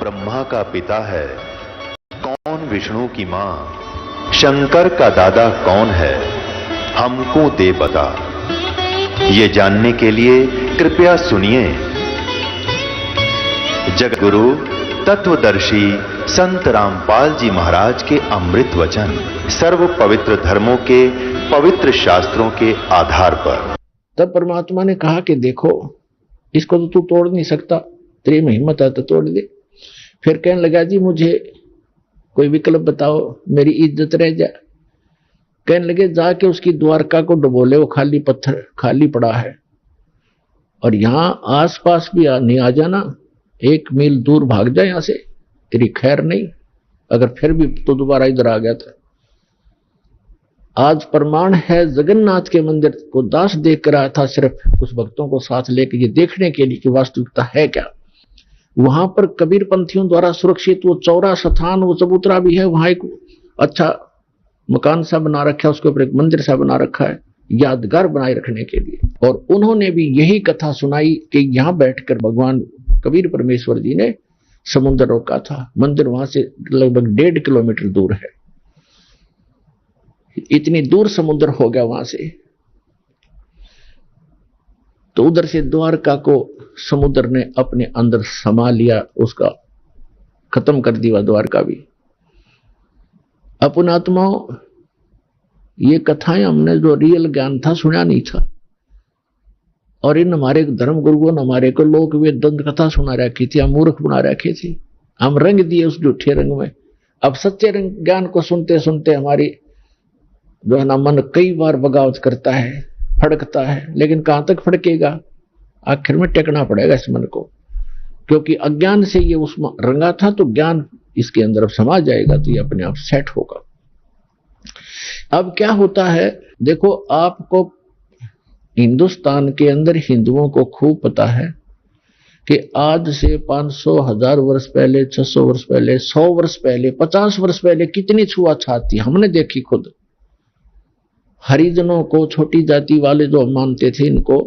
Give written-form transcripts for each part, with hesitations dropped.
ब्रह्मा का पिता है, कौन विष्णु की मां, शंकर का दादा कौन है, हमको दे बता। ये जानने के लिए कृपया सुनिए जगद्गुरु तत्वदर्शी संत रामपाल जी महाराज के अमृत वचन, सर्व पवित्र धर्मों के पवित्र शास्त्रों के आधार पर। तब परमात्मा ने कहा कि देखो, इसको तो तू तोड़ नहीं सकता, तेरी में हिम्मत है तो तोड़ दे। फिर कहने लगा, जी मुझे कोई विकल्प बताओ, मेरी इज्जत रह जाए। कहने लगे, जाके उसकी द्वारका को डुबो ले, वो खाली पत्थर खाली पड़ा है, और यहां आसपास भी नहीं आ जाना, 1 मील दूर भाग जाए यहां से, तेरी खैर नहीं। अगर फिर भी तो दोबारा इधर आ गया था। आज प्रमाण है, जगन्नाथ के मंदिर को दास देख कर आया था, सिर्फ कुछ भक्तों को साथ लेकर ये देखने के लिए कि वास्तविकता है क्या। वहां पर कबीर पंथियों द्वारा सुरक्षित वो चौरा स्थान, वो चबूतरा भी है, वहां एक अच्छा मकान सा बना रखा है, उसके ऊपर एक मंदिर सा बना रखा है, यादगार बनाए रखने के लिए। और उन्होंने भी यही कथा सुनाई कि यहां बैठकर भगवान कबीर परमेश्वर जी ने समुद्र रोका था। मंदिर वहां से लगभग 1.5 किलोमीटर दूर है, इतनी दूर समुद्र हो गया वहां से। तो उधर से द्वारका को समुद्र ने अपने अंदर समा लिया, उसका खत्म कर दिया द्वारका भी। अपन आत्माओं, ये कथाएं हमने जो रियल ज्ञान था सुना नहीं था, और इन हमारे धर्म गुरुओं ने हमारे को लोक वेद दंत कथा सुना रखी थी, हम मूर्ख बना रखे थे, हम रंग दिए उस झूठे रंग में। अब सच्चे रंग ज्ञान को सुनते सुनते हमारी जो है ना मन कई बार बगावत करता है, फड़कता है, लेकिन कहां तक फड़केगा, आखिर में टेकना पड़ेगा इस मन को, क्योंकि अज्ञान से ये उस रंगा था, तो ज्ञान इसके अंदर अब समा जाएगा, तो ये अपने आप सेट होगा। अब क्या होता है, देखो आपको हिंदुस्तान के अंदर हिंदुओं को खूब पता है कि आज से 500 1000 वर्ष पहले, 600 वर्ष पहले, 100 वर्ष पहले, 50 वर्ष पहले कितनी छुआछात थी, हमने देखी खुद। हरिजनों को, छोटी जाति वाले जो मानते थे, इनको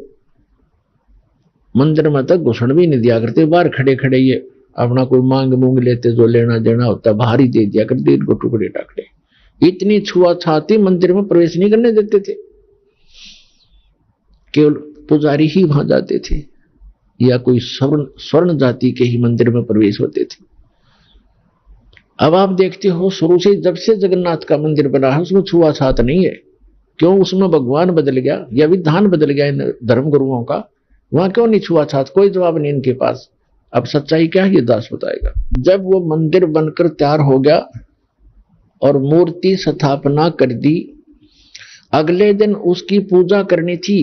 मंदिर में तक घुसण भी नहीं दिया करते, बाहर खड़े खड़े ये अपना कोई मांग मूंग लेते, जो लेना देना होता बाहर ही दे दिया करते, इनको टुकड़े टाकड़े। इतनी छुआछाती, मंदिर में प्रवेश नहीं करने देते थे, केवल पुजारी ही वहां जाते थे, या कोई स्वर्ण जाति के ही मंदिर में प्रवेश होते थे। अब आप देखते हो, शुरू से जब से जगन्नाथ का मंदिर बना है, उसमें छुआछात नहीं है। क्यों? उसमें भगवान बदल गया या विधान बदल गया इन धर्म गुरुओं का, वहां क्यों नहीं छुआछात? कोई जवाब नहीं इनके पास। अब सच्चाई क्या है, ये दास बताएगा। जब वो मंदिर बनकर तैयार हो गया और मूर्ति स्थापना कर दी, अगले दिन उसकी पूजा करनी थी,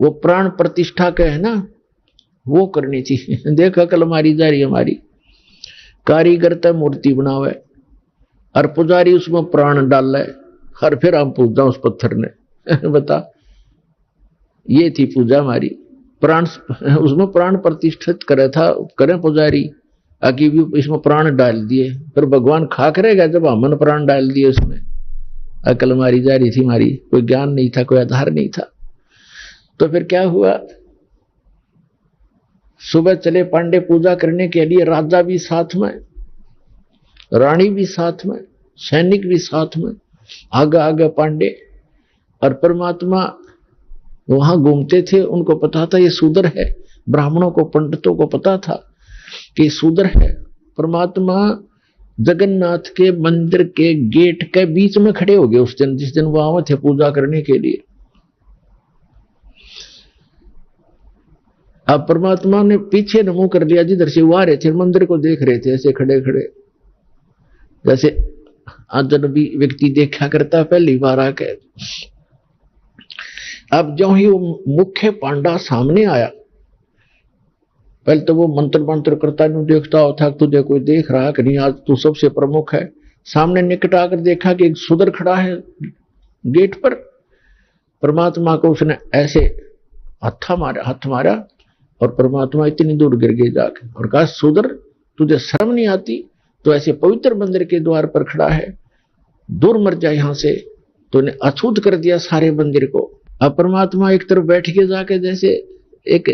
वो प्राण प्रतिष्ठा का है ना, वो करनी थी। देखा कल हमारी जा रही, हमारी कारीगर तो मूर्ति बनावे और पुजारी उसमें प्राण डाल है, और फिर हम पूजा उस पत्थर ने। बता, ये थी पूजा हमारी। प्राण उसमें प्राण प्रतिष्ठित करे था, करें पुजारी, आगे भी इसमें प्राण डाल दिए, फिर भगवान खा करेगा जब हमने प्राण डाल दिए उसमें। अकल मारी जा रही थी हमारी, कोई ज्ञान नहीं था, कोई आधार नहीं था। तो फिर क्या हुआ, सुबह चले पांडे पूजा करने के लिए, राजा भी साथ में, रानी भी साथ में, सैनिक भी साथ में, आगे आगे पांडे। और परमात्मा वहां घूमते थे, उनको पता था ये शूद्र है, ब्राह्मणों को, पंडितों को पता था कि शूद्र है। परमात्मा जगन्नाथ के मंदिर के गेट के बीच में खड़े हो गए उस दिन, जिस दिन वो आए थे पूजा करने के लिए। अब परमात्मा ने पीछे न मुंह कर लिया, जिधर से वो आ रहे थे, मंदिर को देख रहे थे ऐसे खड़े खड़े, जैसे अजनबी व्यक्ति देखा करता पहली बार आके। अब जो ही वो मुख्य पांडा सामने आया, पहले तो वो मंत्र मंत्र करता नहीं, देखता होता तुझे कोई देख रहा कि नहीं, आज तू सबसे प्रमुख है। सामने निकट आकर देखा कि एक शूद्र खड़ा है गेट पर। परमात्मा को उसने ऐसे हाथ मारा और परमात्मा इतनी दूर गिर गए जाके, और कहा, शूद्र तुझे शर्म नहीं आती? तो ऐसे पवित्र मंदिर के द्वार पर खड़ा है, दूर मर जाए यहां से। तो ने अछूत कर दिया सारे मंदिर को। अब परमात्मा एक तरफ बैठ के जाके, जैसे एक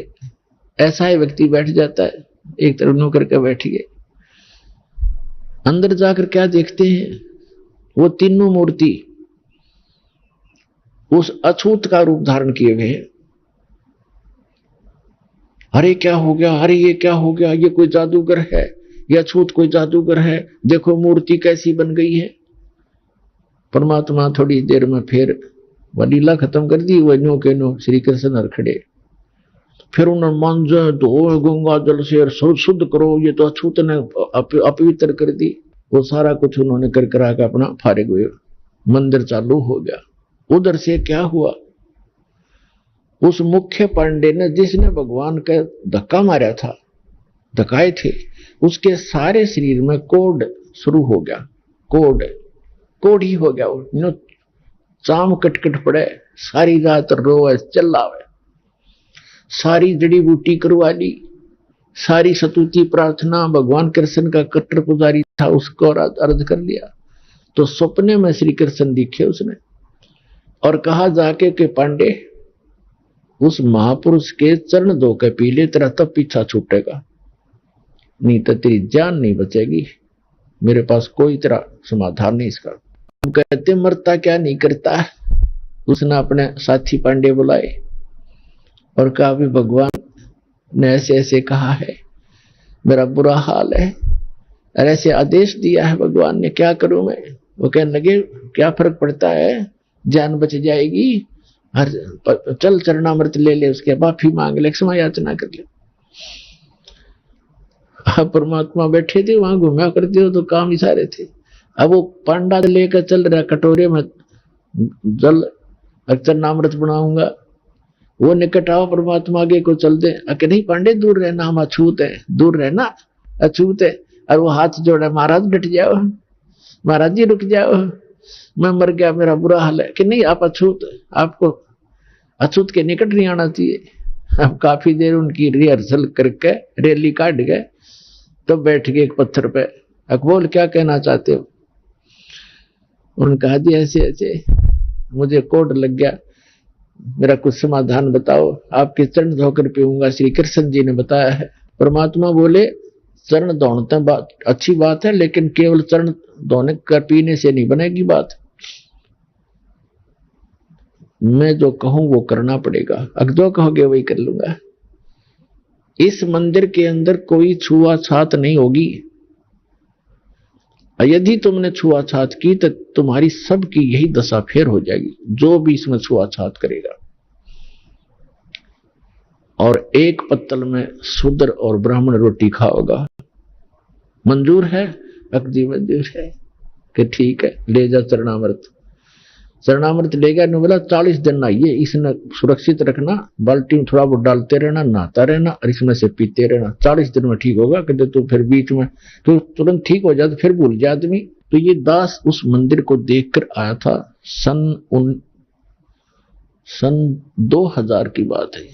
ऐसा ही व्यक्ति बैठ जाता है, एक तरफ नो करके बैठ गए। अंदर जाकर क्या देखते हैं, वो तीनों मूर्ति उस अछूत का रूप धारण किए हुए हैं। अरे क्या हो गया, अरे ये क्या हो गया, ये कोई जादूगर है, ये अछूत कोई जादूगर है, देखो मूर्ति कैसी बन गई है। परमात्मा थोड़ी देर में फिर वह लीला खत्म कर दी, वह नो के नो श्री कृष्ण खड़े। फिर उन्होंने मांझे धो गंगा जल से शुद्ध करो, ये तो अछूत ने अपवित्र कर दी। वो सारा कुछ उन्होंने कर करा के अपना फारिग हुए, मंदिर चालू हो गया। उधर से क्या हुआ, उस मुख्य पांडे ने जिसने भगवान का धक्का मारा था, धक्काए थे, उसके सारे शरीर में कोढ़ शुरू हो गया। कोढ़ ही हो गया, वो चाम कटकट पड़े, सारी रात रोए चिल्लावे, सारी जड़ी बूटी करवा ली, सारी सतुति प्रार्थना, भगवान कृष्ण का कट्टर पुजारी था उसको अर्ज कर लिया। तो सपने में श्री कृष्ण दिखे उसने और कहा जाके कि पांडे उस महापुरुष के चरण धो के पी ले, तेरा तब पीछा छूटेगा, नहीं तो तेरी जान नहीं बचेगी, मेरे पास कोई तेरा समाधान नहीं इसका। हम कहते मरता क्या नहीं करता। उसने अपने साथी पांडे बुलाए और कहा भी भगवान ने ऐसे ऐसे कहा है, मेरा बुरा हाल है, और ऐसे आदेश दिया है भगवान ने, क्या करूं मैं। वो कहने लगे क्या फर्क पड़ता है, जान बच जाएगी, हर चल चरणामृत ले ले, उसके माफी मांग ले, क्षमा याचना कर ले। परमात्मा बैठे थे वहां, घूमा करते हो तो काम ही सारे थे। अब वो पांडा लेकर चल रहा कटोरे में जल चरणामृत बनाऊंगा, वो निकट आओ परमात्मा आगे को चल दे, अके नहीं पांडे दूर रहना, हम अछूत है, दूर रहना, अछूत है। और वो हाथ जोड़ा, महाराज डट जाओ, महाराज जी रुक जाओ, मैं मर गया, मेरा बुरा हाल है। कि नहीं आप अछूत, आपको अछूत के निकट नहीं आना चाहिए। अब काफी देर उनकी रिहर्सल करके रैली काट गए, तो बैठ गए एक पत्थर पे। अकबोल क्या कहना चाहते हो। उन्होंने कहा जी ऐसे ऐसे मुझे कोढ़ लग गया, मेरा कुछ समाधान बताओ, आपके चरण धोकर पीऊंगा, श्री कृष्ण जी ने बताया है। परमात्मा बोले चरण धोने बात अच्छी बात है, लेकिन केवल चरण धोने कर पीने से नहीं बनेगी बात, मैं जो कहूं वो करना पड़ेगा, अगर जो कहोगे वही कर लूंगा। इस मंदिर के अंदर कोई छुआछात नहीं होगी, यदि तुमने छुआछात की तो तुम्हारी सबकी यही दशा फेर हो जाएगी, जो भी इसमें छुआछात करेगा। और एक पत्तल में शूद्र और ब्राह्मण रोटी खाओगा, मंजूर है? अकदी मंजूर है कि ठीक है, ले जा चरणामृत। चरणामृत ले गया, ने बोला 40 दिन नहाइए, इसने सुरक्षित रखना, बाल्टी में थोड़ा बहुत डालते रहना, नहाता रहना और इसमें से पीते रहना, 40 दिन में ठीक होगा। कहते तो फिर बीच में तो तुरंत ठीक हो जाता, फिर भूल जाए आदमी। तो ये दास उस मंदिर को देखकर आया था, सन 2000 की बात है।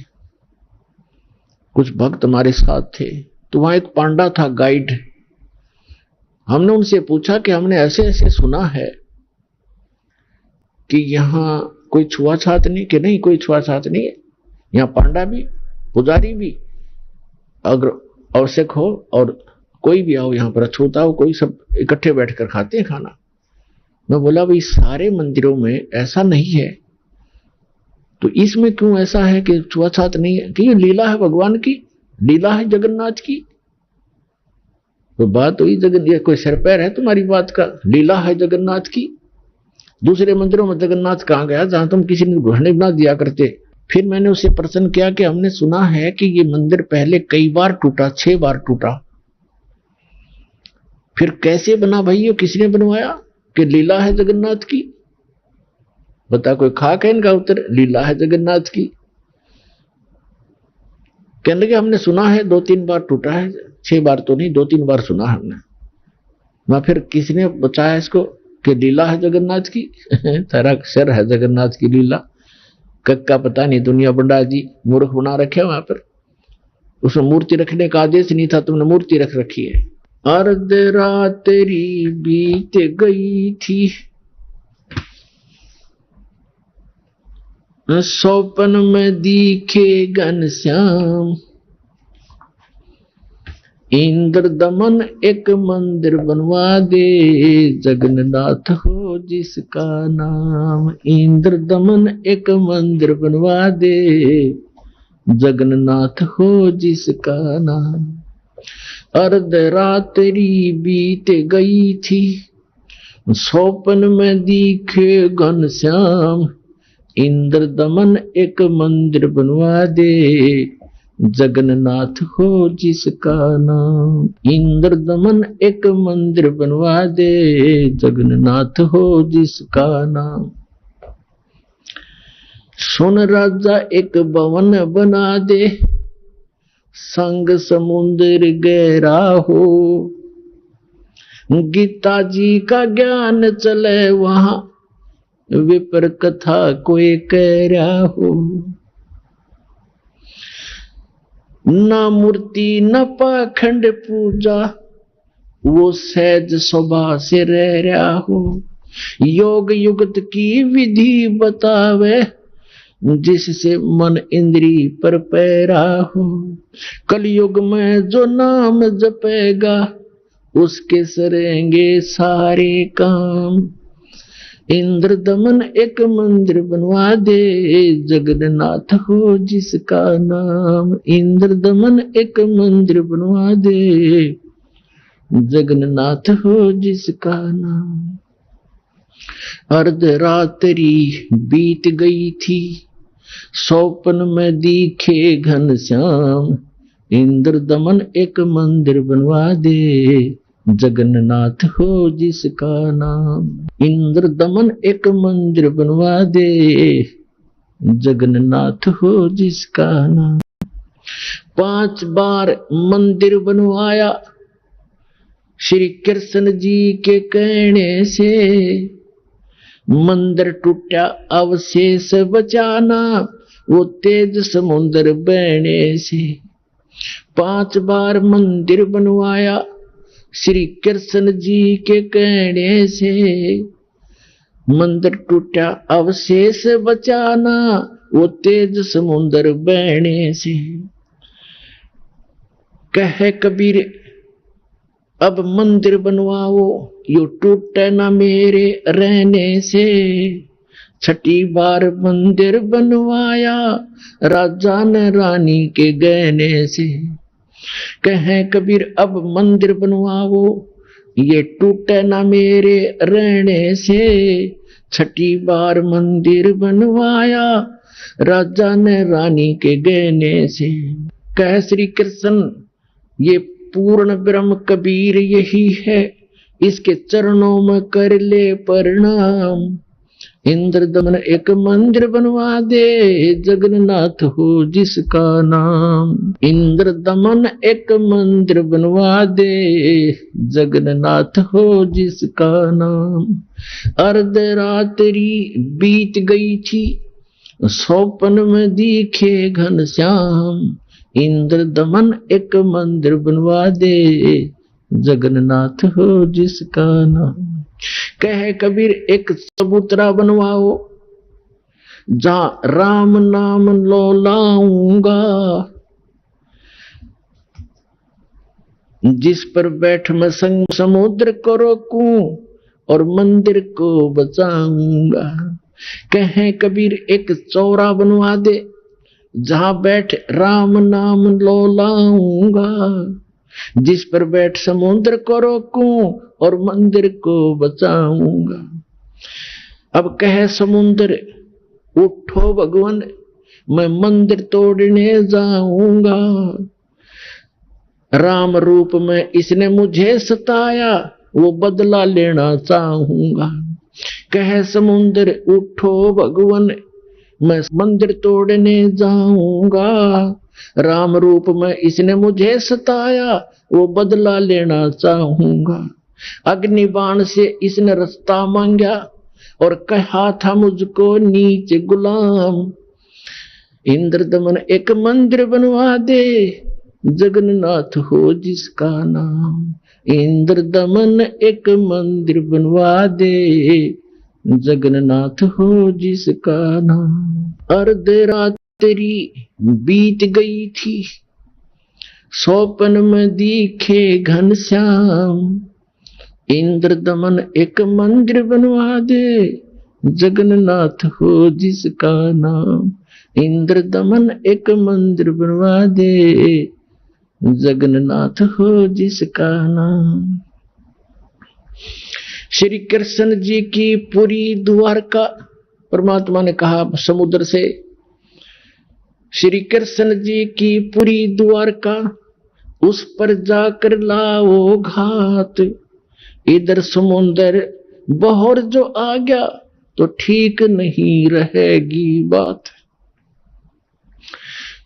कुछ भक्त हमारे साथ थे, तो वहां एक पांडा था गाइड। हमने उनसे पूछा कि हमने ऐसे ऐसे सुना है कि यहाँ कोई छुआछात नहीं, कि नहीं कोई छुआछात नहीं है, यहाँ पांडा भी पुजारी भी अगर आवश्यक हो और कोई भी आओ, यहाँ पर अछूता हो कोई, सब इकट्ठे बैठकर खाते हैं खाना। मैं बोला भाई सारे मंदिरों में ऐसा नहीं है, तो इसमें क्यों ऐसा है कि छुआछात नहीं है? कि ये लीला है भगवान की, लीला है जगन्नाथ की। तो बात हुई ये कोई सिर पैर है तुम्हारी बात का, लीला है जगन्नाथ की। दूसरे मंदिरों में जगन्नाथ कहां गया जहां तुम किसी ने घोषणा ना दिया करते। फिर मैंने उससे प्रश्न किया कि हमने सुना है कि ये मंदिर पहले कई बार टूटा, 6 बार टूटा, फिर कैसे बना भाई, ये किसने बनवाया? कि लीला है जगन्नाथ की। बता कोई खाक है इनका उत्तर, लीला है जगन्नाथ की। कहने लगे हमने सुना है 2-3 बार टूटा है, 6 बार तो नहीं, 2-3 बार सुना है हमने। मैं फिर किसने बताया इसको कि लीला है जगन्नाथ की? तेरा सर है जगन्नाथ की लीला, कक्का पता नहीं, दुनिया बंडा जी मूर्ख बना रखे वहां पर। उसमें मूर्ति रखने का आदेश नहीं था, तुमने मूर्ति रख रखी है। अर्ध रात तेरी बीत गई थी, सौपन में दिखे घनश्याम, इंद्र दमन एक मंदिर बनवा दे, जगन्नाथ हो जिसका नाम। इंद्र दमन एक मंदिर बनवा दे, जगन्नाथ हो जिसका नाम। अर्धरात्रि बीत गई थी, स्वप्न में दिखे घनश्याम। इंद्र दमन एक मंदिर बनवा दे, जगन्नाथ हो जिसका नाम। इंद्र दमन एक मंदिर बनवा दे, जगन्नाथ हो जिसका नाम। सुन राजा एक भवन बना दे, संग समुद्र गहरा हो। गीता जी का ज्ञान चले वहां, विपर कथा कोई कह रहा हो। न मूर्ति न पाखंड पूजा, वो सहज स्वभाव से रह रहा हो। योग युगत की विधि बतावे, जिससे मन इंद्री पर पैरा हो। कलयुग में जो नाम जपेगा, उसके सरेंगे सारे काम। इंद्र दमन एक मंदिर बनवा दे, जगन्नाथ हो जिसका नाम। इंद्र दमन एक मंदिर बनवा दे, जगन्नाथ हो जिसका नाम। अर्धरात्रि बीत गई थी, स्वप्न में दिखे घनश्याम। इंद्र दमन एक मंदिर बनवा दे, जगन्नाथ हो जिसका नाम। इंद्र दमन एक मंदिर बनवा दे, जगन्नाथ हो जिसका नाम। 5 बार मंदिर बनवाया, श्री कृष्ण जी के कहने से। मंदिर टूटा अवशेष बचाना, वो तेज समुद्र बहने से। 5 बार मंदिर बनवाया, श्री कृष्ण जी के कहने से। मंदिर टूटा अवशेष बचाना, वो तेज समुद्र बहने से। कहे कबीर अब मंदिर बनवाओ, यो टूटे ना मेरे रहने से। 6ठी बार मंदिर बनवाया, राजा ने रानी के गहने से। कहे कबीर अब मंदिर बनवाओ, ये टूटे ना मेरे रहने से। 6ठी बार मंदिर बनवाया, राजा ने रानी के गहने से। कह श्री कृष्ण ये पूर्ण ब्रह्म कबीर यही है, इसके चरणों में कर ले प्रणाम। इंद्र दमन एक मंदिर बनवा दे, जगन्नाथ हो जिसका नाम। इंद्र दमन एक मंदिर बनवा दे, जगन्नाथ हो जिसका नाम। अर्धरात्रि बीत गई थी, स्वप्न में दिखे घनश्याम। इंद्र दमन एक मंदिर बनवा दे, जगन्नाथ हो जिसका नाम। कहे कबीर एक चबूतरा बनवाओ, जहां राम नाम लो लाऊंगा। जिस पर बैठ मैं संग समुद्र को रोकूं, और मंदिर को बचाऊंगा। कहे कबीर एक चौरा बनवा दे, जहां बैठ राम नाम लो लाऊंगा। जिस पर बैठ समुद्र को रोकूं, और मंदिर को बचाऊंगा। अब कहे समुद्र उठो भगवान, मैं मंदिर तोड़ने जाऊंगा। राम रूप में इसने मुझे सताया, वो बदला लेना चाहूंगा। कहे समुद्र उठो भगवान, मैं मंदिर तोड़ने जाऊंगा। राम रूप में इसने मुझे सताया, वो बदला लेना चाहूंगा। अग्निबाण से इसने रास्ता मांगा, और कहा था मुझको नीच गुलाम। इंद्र दमन एक मंदिर बनवा दे, जगन्नाथ हो जिसका नाम। इंद्र दमन एक मंदिर बनवा दे, जगन्नाथ हो जिसका नाम। अर्धरात्रि बीत गई थी, स्वप्न में दिखे घनश्याम, इंद्र दमन एक मंदिर बनवा दे, जगन्नाथ हो जिसका नाम। इंद्र दमन एक मंदिर बनवा दे, जगन्नाथ हो जिसका नाम। श्री कृष्ण जी की पूरी द्वारका, परमात्मा ने कहा समुद्र से, श्री कृष्ण जी की पूरी द्वारका, उस पर जाकर लाओ घात। इधर समुद्र बहर जो आ गया तो ठीक नहीं रहेगी बात।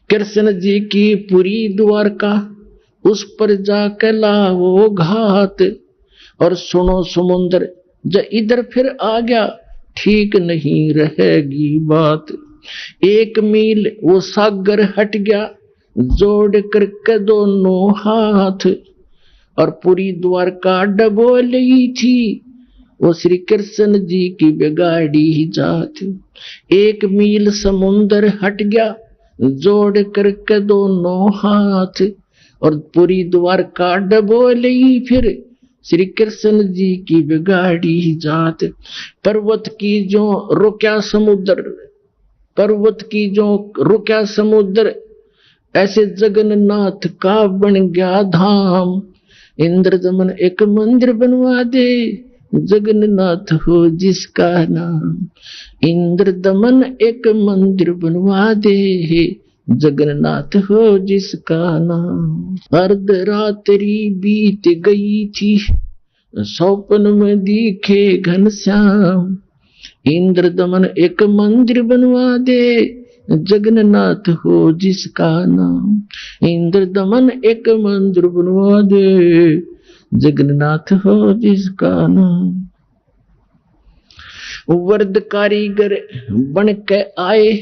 कृष्ण जी की पूरी द्वारका, उस पर जाकर लाओ घात। और सुनो समुद्र जब इधर फिर आ गया, ठीक नहीं रहेगी बात। 1 मील वो सागर हट गया, जोड़ करके दोनों हाथ, और पूरी द्वारका डबो ली थी, वो श्री कृष्ण जी की बिगाड़ी जात। 1 मील समुद्र हट गया, जोड़ करके दोनों हाथ, और पूरी द्वारका डबो ली फिर श्री कृष्ण जी की बिगाड़ी जात। पर्वत की जो रुक्या समुद्र, पर्वत की जो रुक्या समुद्र, ऐसे जगन्नाथ का बन गया धाम। इंद्र दमन एक मंदिर बनवा दे, जगन्नाथ हो जिसका नाम। इंद्र दमन एक मंदिर बनवा दे, जगन्नाथ हो जिसका नाम। अर्धरात्रि बीत गई थी, स्वप्न में दिखे घनश्याम। इंद्र दमन एक मंदिर बनवा दे, जगन्नाथ हो जिसका नाम। इंद्र दमन एक मंदिर बनवा दे, जगन्नाथ हो जिसका नाम। वर्द कारीगर बन के आए,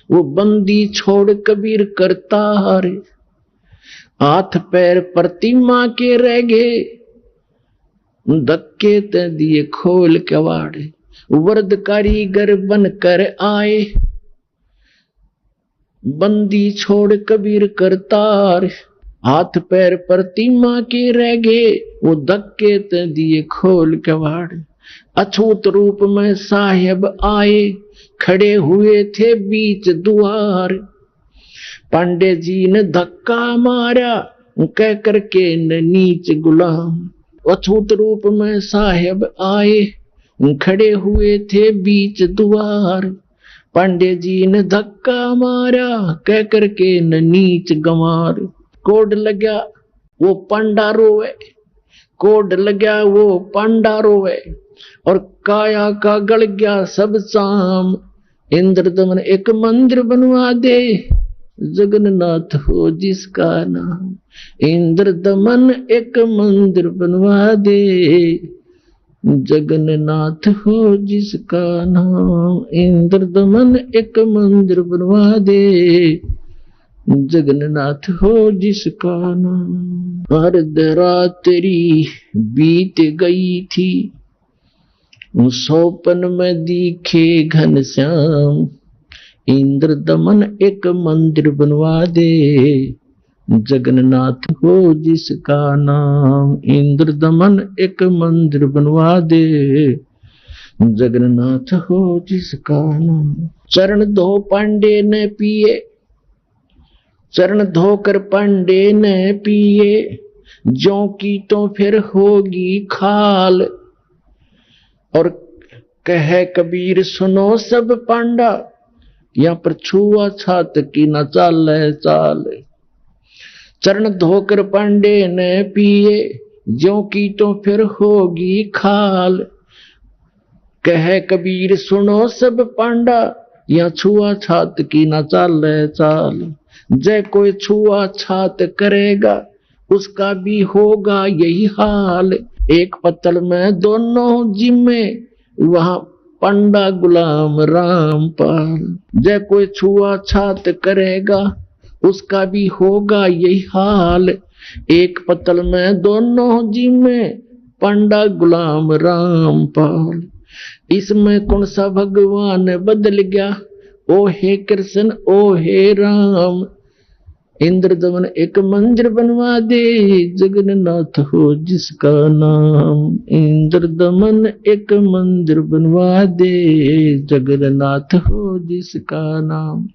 वो बंदी छोड़ कबीर करतार। हाथ पैर प्रतिमा के रह गए, धक्के ते दिए खोल कवाड़। वर्द कारीगर बनकर आए, बंदी छोड़ कबीर करतार। हाथ पैर प्रतिमा के रह गए, वो धक्के ते दिए खोल कवाड़। अछूत रूप में साहेब आए, खड़े हुए थे बीच द्वार। पांडे जी ने धक्का मारा, कह करके न नीच गुलाम। अछूत रूप में साहेब आए, खड़े हुए थे बीच द्वार। पांडे जी ने धक्का मारा, कह करके न नीच गंवार। कोड लग्या वो पांडा रोवे, कोड लग्या वो पांडा रोवे, और काया का गल गया सब शाम। इंद्र दमन एक मंदिर बनवा दे, जगन्नाथ हो जिसका नाम। इंद्र दमन एक मंदिर बनवा दे, जगन्नाथ हो जिसका नाम। इंद्र दमन एक मंदिर बनवा दे, जगन्नाथ हो जिसका नाम। अर्धरात्रि बीत गई थी, स्वप्न में दिखे घनश्याम। इंद्र दमन एक मंदिर बनवा दे, जगन्नाथ हो जिसका नाम। इंद्र दमन एक मंदिर बनवा दे, जगन्नाथ हो जिसका नाम। चरण धो पांडे ने पिए, चरण धोकर पांडे ने पिए, ज्यों की तो फिर होगी खाल। और कहे कबीर सुनो सब पांडा, यहाँ पर छुआ छात की न चाल चाल। चरण धोकर पांडे ने पिए, ज्यों की तो फिर होगी खाल। कहे कबीर सुनो सब पांडा, यहाँ छुआ छात की न चाल चाल। जय कोई छुआ छात करेगा, उसका भी होगा यही हाल। एक पत्तल में दोनों जिम्मे, वहां पंडा गुलाम रामपाल। जय कोई छुआ छात करेगा, उसका भी होगा यही हाल। एक पत्तल में दोनों जिम्मे, पंडा गुलाम रामपाल। इसमें कौन सा भगवान बदल गया, ओ हे कृष्ण ओ हे राम। इंद्र दमन एक मंदिर बनवा दे, जगन्नाथ हो जिसका नाम। इंद्र दमन एक मंदिर बनवा दे, जगन्नाथ हो जिसका नाम।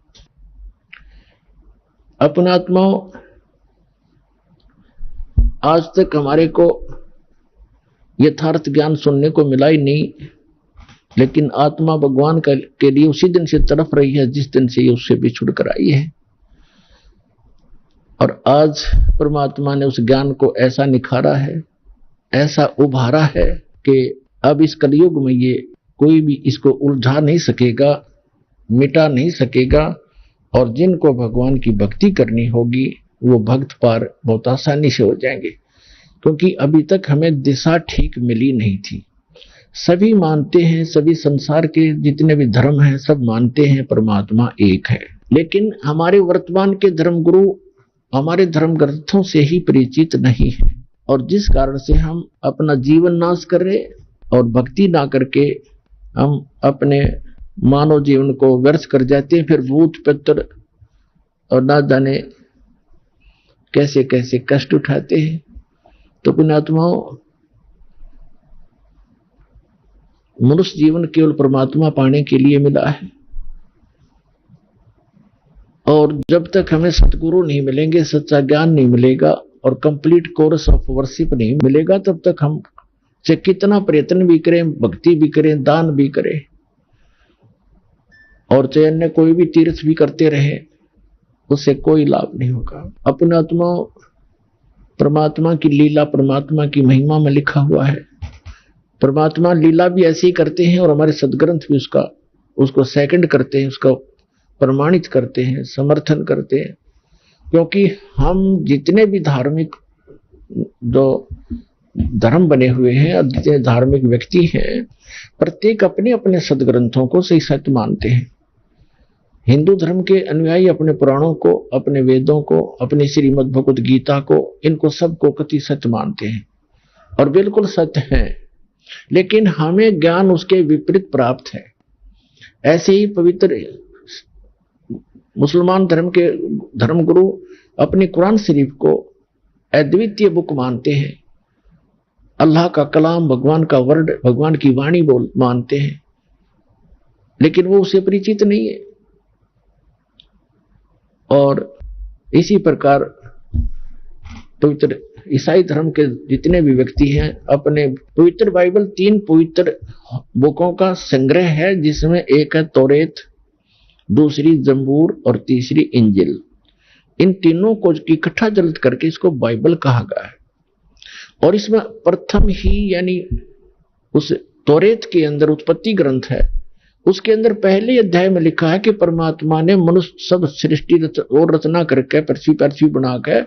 अपना आत्माओं, आज तक हमारे को यथार्थ ज्ञान सुनने को मिला ही नहीं, लेकिन आत्मा भगवान के लिए उसी दिन से तड़प रही है जिस दिन से ये उससे बिछुड़ कर आई है। और आज परमात्मा ने उस ज्ञान को ऐसा निखारा है, ऐसा उभारा है कि अब इस कलयुग में ये कोई भी इसको उलझा नहीं सकेगा, मिटा नहीं सकेगा। और जिनको भगवान की भक्ति करनी होगी वो भक्त पार बहुत आसानी से हो जाएंगे, क्योंकि अभी तक हमें दिशा ठीक मिली नहीं थी। सभी मानते हैं, सभी संसार के जितने भी धर्म हैं सब मानते हैं परमात्मा एक है, लेकिन हमारे वर्तमान के धर्मगुरु हमारे धर्म ग्रंथों से ही परिचित नहीं है, और जिस कारण से हम अपना जीवन नाश कर रहे और भक्ति ना करके हम अपने मानव जीवन को व्यर्थ कर जाते हैं। फिर भूत पितर और ना जाने कैसे कैसे कष्ट उठाते हैं। तो पुण्यात्माओं, मनुष्य जीवन केवल परमात्मा पाने के लिए मिला है, और जब तक हमें सतगुरु नहीं मिलेंगे, सच्चा ज्ञान नहीं मिलेगा और कंप्लीट कोर्स ऑफ वर्शिप नहीं मिलेगा, तब तक हम चाहे कितना प्रयत्न भी करें, भक्ति भी करें, दान भी करें और चाहे अन्य कोई भी तीर्थ भी करते रहे, उससे कोई लाभ नहीं होगा। अपने आत्मा परमात्मा की लीला, परमात्मा की महिमा में लिखा हुआ है। परमात्मा लीला भी ऐसे ही करते हैं और हमारे सदग्रंथ भी उसको सेकंड करते हैं, उसका प्रमाणित करते हैं, समर्थन करते हैं। क्योंकि हम जितने भी धार्मिक जो धर्म बने हुए हैं और जितने धार्मिक व्यक्ति हैं, प्रत्येक अपने अपने सदग्रंथों को सही सत्य मानते हैं। हिंदू धर्म के अनुयायी अपने पुराणों को, अपने वेदों को, अपनी श्रीमद् भगवद गीता को, इनको सबको कति सत्य मानते हैं और बिल्कुल सत्य हैं, लेकिन हमें ज्ञान उसके विपरीत प्राप्त है। ऐसे ही पवित्र मुसलमान धर्म के धर्मगुरु अपनी कुरान शरीफ को अद्वितीय बुक मानते हैं, अल्लाह का कलाम, भगवान का वर्ड, भगवान की वाणी मानते हैं, लेकिन वो उससे परिचित नहीं है। और इसी प्रकार पवित्र ईसाई धर्म के जितने भी व्यक्ति हैं, अपने पवित्र बाइबल 3 पवित्र बुकों का संग्रह है, जिसमें एक है तौरेत, दूसरी जंबूर और तीसरी इंजिल। इन तीनों को इकट्ठा जल्द करके इसको बाइबल कहा गया है। और इसमें प्रथम ही यानी उस तौरेत के अंदर उत्पत्ति ग्रंथ है, उसके अंदर पहले अध्याय में लिखा है कि परमात्मा ने मनुष्य सब सृष्टि और रचना करके पृथ्वी बना के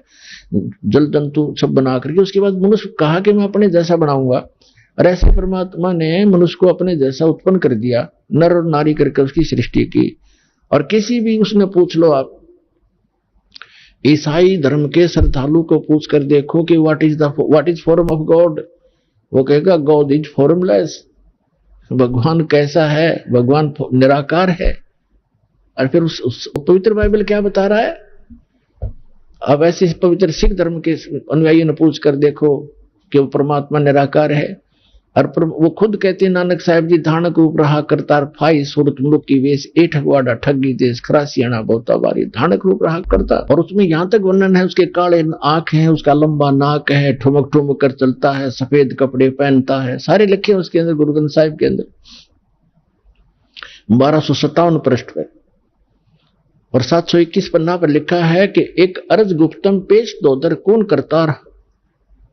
जल जंतु सब बना करके उसके बाद मनुष्य कहा कि मैं अपने जैसा बनाऊंगा। और ऐसे परमात्मा ने मनुष्य को अपने जैसा उत्पन्न कर दिया, नर और नारी करके उसकी सृष्टि की। और किसी भी उसने पूछ लो, आप ईसाई धर्म के श्रद्धालु को पूछ कर देखो कि what is form of God, वो कहेगा गॉड इज फॉर्मलेस। भगवान कैसा है? भगवान निराकार है। और फिर उस पवित्र बाइबल क्या बता रहा है? अब ऐसे पवित्र सिख धर्म के अनुयायियों ने पूछ कर देखो कि वो परमात्मा निराकार है। और वो खुद कहते हैं, नानक साहिब जी धानक रूप रहा करतार, फाई सूरत मुलुक की वेश, ए ठगवाड़ा ठगी देश, खरासियाना बहुता बारी, धानक रूप रहा करता। और उसमें यहां तक वर्णन है, उसके काले आंख हैं, उसका लंबा नाक है, ठुमक ठुमक कर चलता है, सफेद कपड़े पहनता है, सारे लिखे हैं उसके अंदर, गुरु ग्रंथ साहिब के अंदर 1257 पृष्ठ पर। और 721 पन्ना पर लिखा है कि एक अर्ज गुप्तम पेश दोदर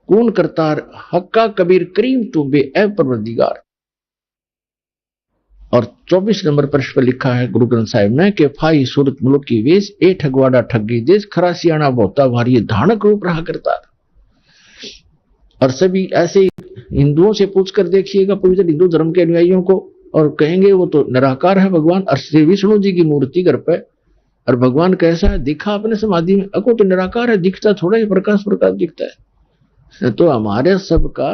कौन करतार हक्का कबीर करीम टू बे ए परवरदिगार। और 24 नंबर पृष्ठ पर लिखा है गुरु ग्रंथ साहिब ने कि फाई सूरत मुलुक की वेश, ए ठगवाड़ा ठगी देश, खरासियाना बहुता भारी, धानक रूप रहा करतार। और सभी ऐसे हिंदुओं से पूछकर देखिएगा, पवित्र हिंदू धर्म के अनुयायियों को, और कहेंगे वो तो निराकार है भगवान। और श्री विष्णु जी की मूर्ति घर पे, और भगवान कैसा है? दिखा अपने समाधि में, अको तो निराकार है, दिखता थोड़ा ही प्रकाश दिखता है। तो हमारे सबका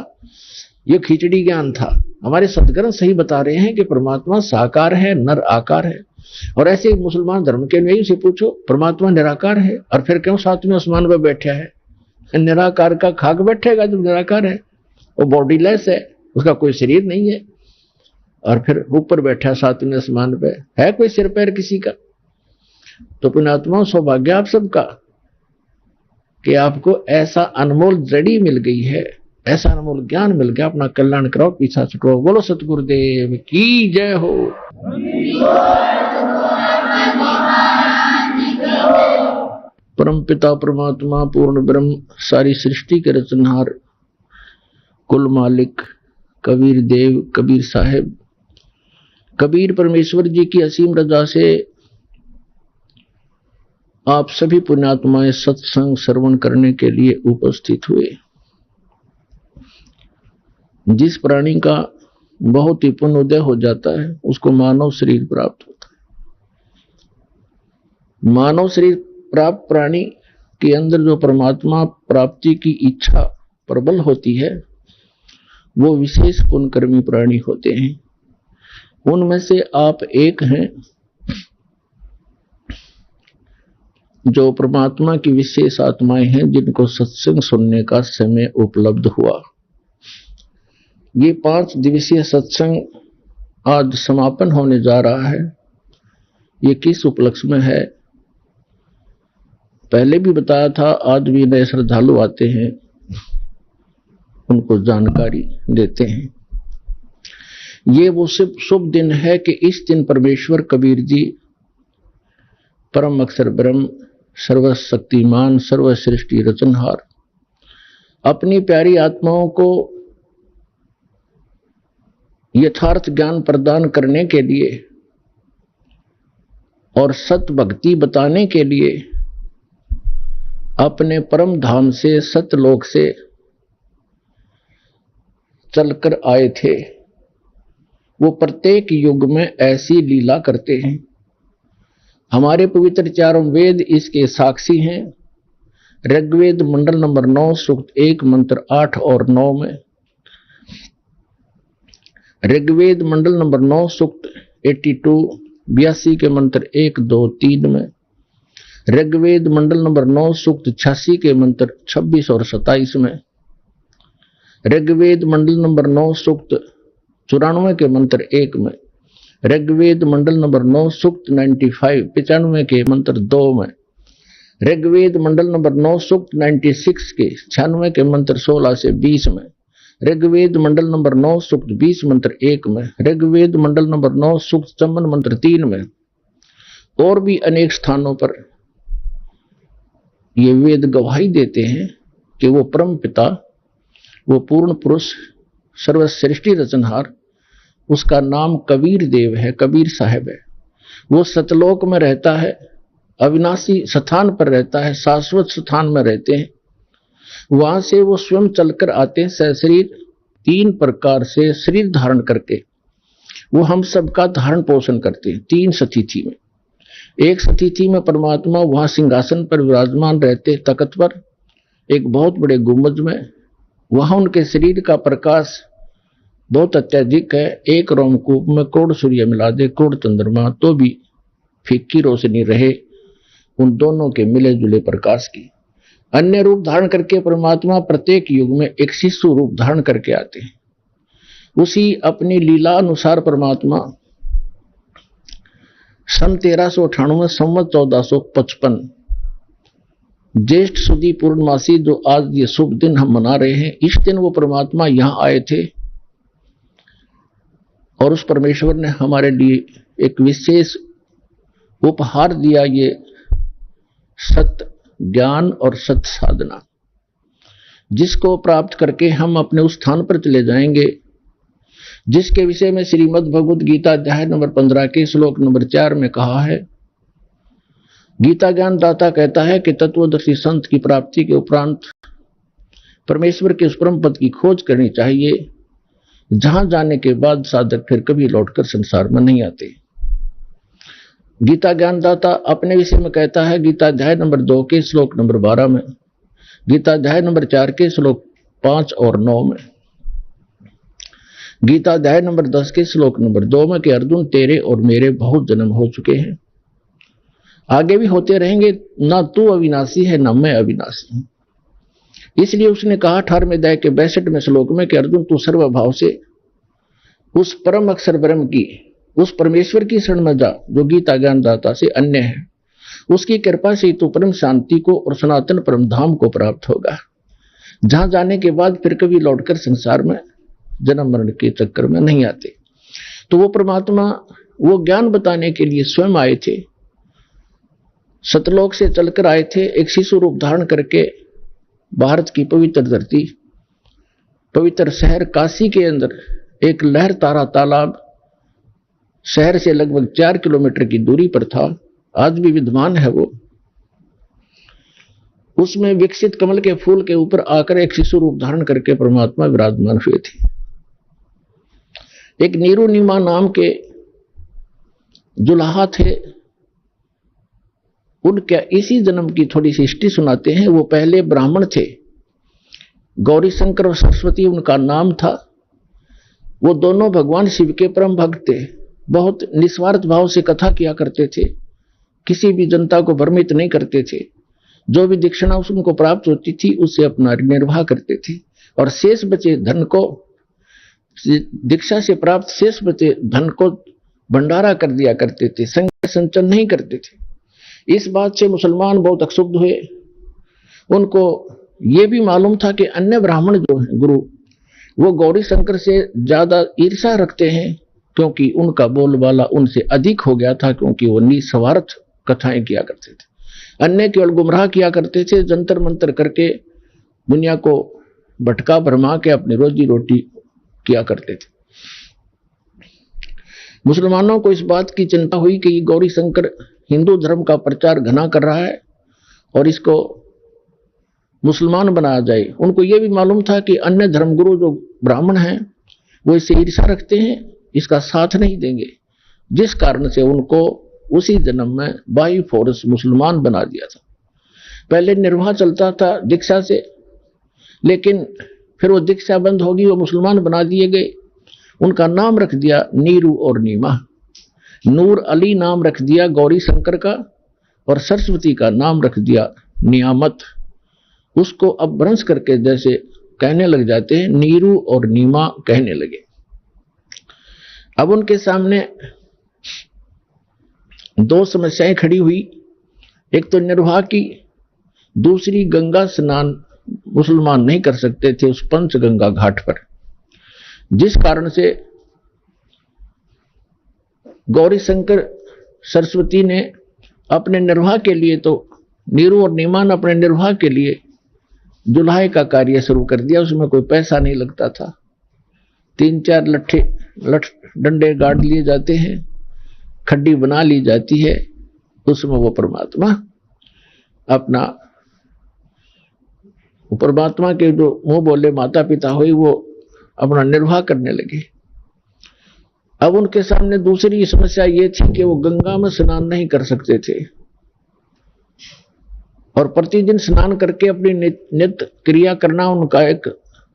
ये खिचड़ी ज्ञान था। हमारे सदग्रंथ सही बता रहे हैं कि परमात्मा साकार है, नर आकार है। और ऐसे ही मुसलमान धर्म के नहीं से पूछो, परमात्मा निराकार है और फिर क्यों सातवें आसमान पर बैठा है? निराकार का खाक बैठेगा जब निराकार है, वो बॉडीलेस है, उसका कोई शरीर नहीं है, और फिर ऊपर बैठा सातवें आसमान पे, है कोई सिर पैर किसी का? तो पुण्यात्मा सौभाग्य आप सबका कि आपको ऐसा अनमोल जड़ी मिल गई है, ऐसा अनमोल ज्ञान मिल गया। अपना कल्याण कराओ, पीछा छुटवाओ। बोलो सतगुरुदेव की जय हो। परम पिता परमात्मा पूर्ण ब्रह्म सारी सृष्टि के रचनहार कुल मालिक कबीर देव कबीर साहेब कबीर परमेश्वर जी की असीम रजा से आप सभी पुण्यात्माएं सत्संग श्रवण करने के लिए उपस्थित हुए। जिस प्राणी का बहुत ही पुण्योदय हो जाता है उसको मानव शरीर प्राप्त होता है। मानव शरीर प्राप्त प्राणी के अंदर जो परमात्मा प्राप्ति की इच्छा प्रबल होती है वो विशेष पुण्यकर्मी प्राणी होते हैं। उनमें से आप एक हैं जो परमात्मा की विशेष आत्माएं हैं जिनको सत्संग सुनने का समय उपलब्ध हुआ। ये 5 दिवसीय सत्संग आज समापन होने जा रहा है। ये किस उपलक्ष्य में है पहले भी बताया था, आज भी नए श्रद्धालु आते हैं उनको जानकारी देते हैं। ये वो शुभ दिन है कि इस दिन परमेश्वर कबीर जी परम अक्षर ब्रह्म सर्वशक्तिमान सर्वसृष्टि रचनहार अपनी प्यारी आत्माओं को यथार्थ ज्ञान प्रदान करने के लिए और सत भक्ति बताने के लिए अपने परम धाम से सतलोक से चलकर आए थे। वो प्रत्येक युग में ऐसी लीला करते हैं। हमारे पवित्र चारों वेद इसके साक्षी हैं। ऋग्वेद मंडल नंबर 9 सूक्त 1 मंत्र 8 और 9 में, ऋग्वेद मंडल नंबर 9 सूक्त 82 के मंत्र 1 2 3 में, ऋग्वेद मंडल नंबर 9 सूक्त 86 के मंत्र 26 और 27 में, ऋग्वेद मंडल नंबर 9 सूक्त 94 के मंत्र 1 में, ऋग्वेद मंडल नंबर 9 सूक्त 95 के मंत्र 2 में, ऋग्वेद मंडल नंबर 9 सूक्त 96 के 96 के मंत्र 16 से 20 में, ऋग्वेद मंडल नंबर 9 सूक्त 20 मंत्र 1 में, ऋग्वेद मंडल नंबर 9 सूक्त 54 मंत्र 3 में, और भी अनेक स्थानों पर ये वेद गवाही देते हैं कि वो परम पिता, वो पूर्ण पुरुष सर्वसृष्टि रचनहार, उसका नाम कबीर देव है, कबीर साहब है। वो सतलोक में रहता है, अविनाशी स्थान पर रहता है, शाश्वत स्थान में रहते हैं। वहां से वो स्वयं चलकर आते हैं सशरीर, 3 प्रकार से शरीर धारण करके वो हम सबका धारण पोषण करते हैं। 3 सतिथि में, एक सतिथि में परमात्मा वहां सिंहासन पर विराजमान रहते तख्त पर एक बहुत बड़े गुंबज में। वहां उनके शरीर का प्रकाश बहुत अत्यधिक है। एक रोमकूप में कोड़ सूर्य मिला दे, कोड़ चंद्रमा, तो भी फीकी रोशनी रहे उन दोनों के मिले जुले प्रकाश की। अन्य रूप धारण करके परमात्मा प्रत्येक युग में एक शिशु रूप धारण करके आते हैं। उसी अपनी लीला अनुसार परमात्मा सन 1398 संवत 1455 ज्येष्ठ सुदी पूर्णमासी, जो आज ये शुभ दिन हम मना रहे हैं, इस दिन वो परमात्मा यहां आए थे और उस परमेश्वर ने हमारे लिए एक विशेष उपहार दिया, ये सत्य ज्ञान और सत्य साधना, जिसको प्राप्त करके हम अपने उस स्थान पर चले जाएंगे जिसके विषय में श्रीमद् भगवद गीता अध्याय नंबर 15 के श्लोक नंबर 4 में कहा है। गीता ज्ञान दाता कहता है कि तत्वदर्शी संत की प्राप्ति के उपरांत परमेश्वर के उस परम पद की खोज करनी चाहिए जहां जाने के बाद साधक फिर कभी लौटकर संसार में नहीं आते। गीता ज्ञानदाता अपने विषय में कहता है गीता अध्याय नंबर 2 के श्लोक नंबर 12 में, गीता अध्याय नंबर 4 के श्लोक 5 और 9 में, गीता अध्याय नंबर 10 के श्लोक नंबर 2 में कि अर्जुन तेरे और मेरे बहुत जन्म हो चुके हैं, आगे भी होते रहेंगे, ना तू अविनाशी है ना मैं अविनाशी हूं। इसलिए उसने कहा 18वें अध्याय के 62वें श्लोक में कि अर्जुन तू सर्वभाव से उस परम अक्षर ब्रह्म की, उस परमेश्वर की शरण में जा जो गीता ज्ञानदाता से अन्य है। उसकी कृपा से तू परम शांति को और सनातन परम धाम को प्राप्त होगा, जहां जाने के बाद फिर कभी लौटकर संसार में जन्म मरण के चक्कर में नहीं आते। तो वो परमात्मा वो ज्ञान बताने के लिए स्वयं आए थे, सतलोक से चलकर आए थे, एक शिशु रूप धारण करके भारत की पवित्र धरती, पवित्र शहर काशी के अंदर एक लहर तारा तालाब शहर से लगभग 4 किलोमीटर की दूरी पर था, आज भी विद्यमान है वो। उसमें विकसित कमल के फूल के ऊपर आकर एक शिशु रूप धारण करके परमात्मा विराजमान हुए थे। एक नीरू नीमा नाम के जुलाहा थे, उनके इसी जन्म की थोड़ी सी हिस्ट्री सुनाते हैं। वो पहले ब्राह्मण थे, गौरी शंकर और सरस्वती उनका नाम था। वो दोनों भगवान शिव के परम भक्त थे, बहुत निस्वार्थ भाव से कथा किया करते थे, किसी भी जनता को भ्रमित नहीं करते थे। जो भी दीक्षिणा उनको प्राप्त होती थी उससे अपना निर्वाह करते थे, और शेष बचे धन को, दीक्षा से प्राप्त शेष बचे धन को भंडारा कर दिया करते थे, संग्रह संचय नहीं करते थे। इस बात से मुसलमान बहुत अक्षुब्ध हुए। उनको ये भी मालूम था कि अन्य ब्राह्मण जो हैं गुरु, वो गौरी शंकर से ज्यादा ईर्षा रखते हैं, क्योंकि उनका बोलबाला उनसे अधिक हो गया था, क्योंकि वो निस्वार्थ कथाएं किया करते थे। अन्य केवल गुमराह किया करते थे, जंतर मंतर करके दुनिया को भटका भरमा के अपनी रोजी रोटी किया करते थे। मुसलमानों को इस बात की चिंता हुई कि गौरी शंकर हिंदू धर्म का प्रचार घना कर रहा है और इसको मुसलमान बनाया जाए। उनको यह भी मालूम था कि अन्य धर्मगुरु जो ब्राह्मण हैं वो इससे ईर्षा रखते हैं, इसका साथ नहीं देंगे, जिस कारण से उनको उसी जन्म में बाई फोर्स मुसलमान बना दिया था। पहले निर्वाह चलता था दीक्षा से, लेकिन फिर वो दीक्षा बंद होगी, वो मुसलमान बना दिए गए। उनका नाम रख दिया नीरू और नीमा। नूर अली नाम रख दिया गौरी शंकर का, और सरस्वती का नाम रख दिया नियामत। उसको अब भ्रंश करके जैसे कहने लग जाते हैं, नीरू और नीमा कहने लगे। अब उनके सामने दो समस्याएं खड़ी हुई, एक तो निर्वाह की, दूसरी गंगा स्नान मुसलमान नहीं कर सकते थे उस पंचगंगा घाट पर, जिस कारण से गौरी शंकर सरस्वती ने अपने निर्वाह के लिए, तो नीरू और नीमा ने अपने निर्वाह के लिए जुलाहे का कार्य शुरू कर दिया। उसमें कोई पैसा नहीं लगता था, 3-4 डंडे गाड़ लिए जाते हैं, खड्डी बना ली जाती है, उसमें वो परमात्मा के जो मुंह बोले माता पिता हुए वो अपना निर्वाह करने लगे। अब उनके सामने दूसरी समस्या ये थी कि वो गंगा में स्नान नहीं कर सकते थे, और प्रतिदिन स्नान करके अपनी नित्य क्रिया करना उनका एक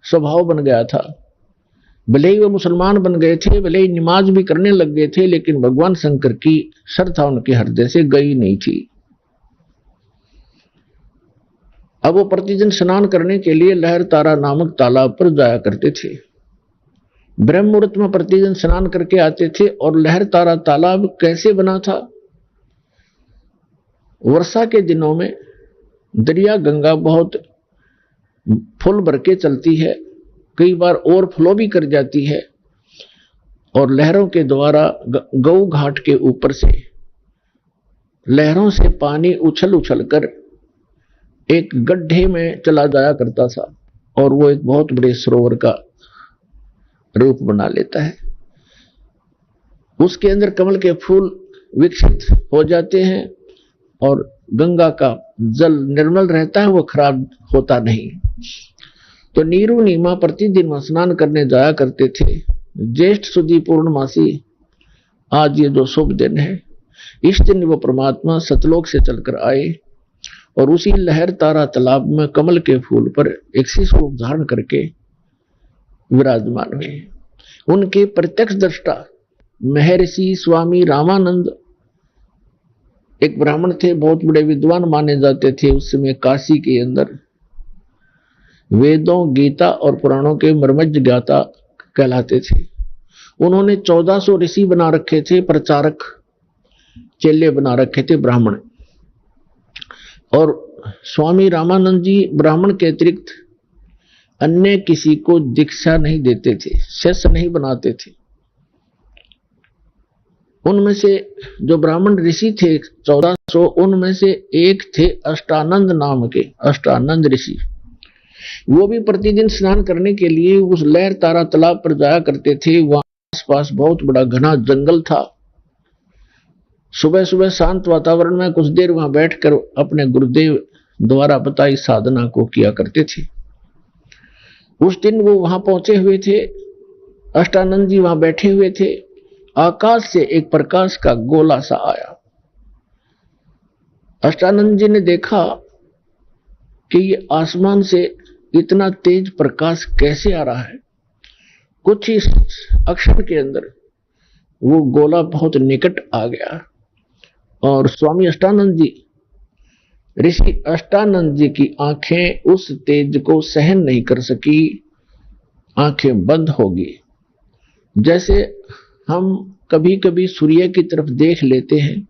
स्वभाव बन गया था। भले ही वो मुसलमान बन गए थे, भले ही नमाज भी करने लग गए थे, लेकिन भगवान शंकर की श्रद्धा उनके हृदय से गई नहीं थी। अब वो प्रतिदिन स्नान करने के लिए लहर तारा नामक तालाब पर जाया करते थे। ब्रह्म मुहूर्त में प्रतिदिन स्नान करके आते थे। और लहर तारा तालाब कैसे बना था? वर्षा के दिनों में दरिया गंगा बहुत फुल भर के चलती है, कई बार ओवरफ्लो भी कर जाती है, और लहरों के द्वारा गौ घाट के ऊपर से लहरों से पानी उछल उछल कर एक गड्ढे में चला जाया करता था, और वो एक बहुत बड़े सरोवर का रूप बना लेता है। उसके अंदर कमल के फूल विकसित हो जाते हैं, और गंगा का जल निर्मल रहता है, वो खराब होता नहीं। तो नीरू नीमा प्रतिदिन स्नान करने जाया करते थे। ज्येष्ठ सुदी पूर्णमासी, आज ये जो शुभ दिन है, इस दिन वो परमात्मा सतलोक से चलकर आए और उसी लहर तारा तालाब में कमल के फूल पर एक शिशु रूप धारण करके विराजमान हुए। उनके प्रत्यक्ष दृष्टा महर्षि स्वामी रामानंद एक ब्राह्मण थे, बहुत बड़े विद्वान माने जाते थे उस समय काशी के अंदर। वेदों, गीता और पुराणों के मर्मज्ञ ज्ञाता कहलाते थे। उन्होंने 1400 ऋषि बना रखे थे, प्रचारक चेले बना रखे थे ब्राह्मण। और स्वामी रामानंद जी ब्राह्मण के अतिरिक्त अन्य किसी को दीक्षा नहीं देते थे, शिष्य नहीं बनाते थे। उनमें से जो ब्राह्मण ऋषि थे 1400, उनमें से एक थे अष्टानंद नाम के, अष्टानंद ऋषि। वो भी प्रतिदिन स्नान करने के लिए उस लहर तारा तालाब पर जाया करते थे। वहां आसपास बहुत बड़ा घना जंगल था। सुबह सुबह शांत वातावरण में कुछ देर वहां बैठकर अपने गुरुदेव द्वारा बताई साधना को किया करते थे। उस दिन वो वहां पहुंचे हुए थे, अष्टानंद जी वहां बैठे हुए थे। आकाश से एक प्रकाश का गोला सा आया। अष्टानंद जी ने देखा कि ये आसमान से इतना तेज प्रकाश कैसे आ रहा है। कुछ ही अक्षर के अंदर वो गोला बहुत निकट आ गया और स्वामी अष्टानंद जी, ऋषि अष्टानंद जी की आंखें उस तेज को सहन नहीं कर सकी, आंखें बंद हो गई। जैसे हम कभी कभी सूर्य की तरफ देख लेते हैं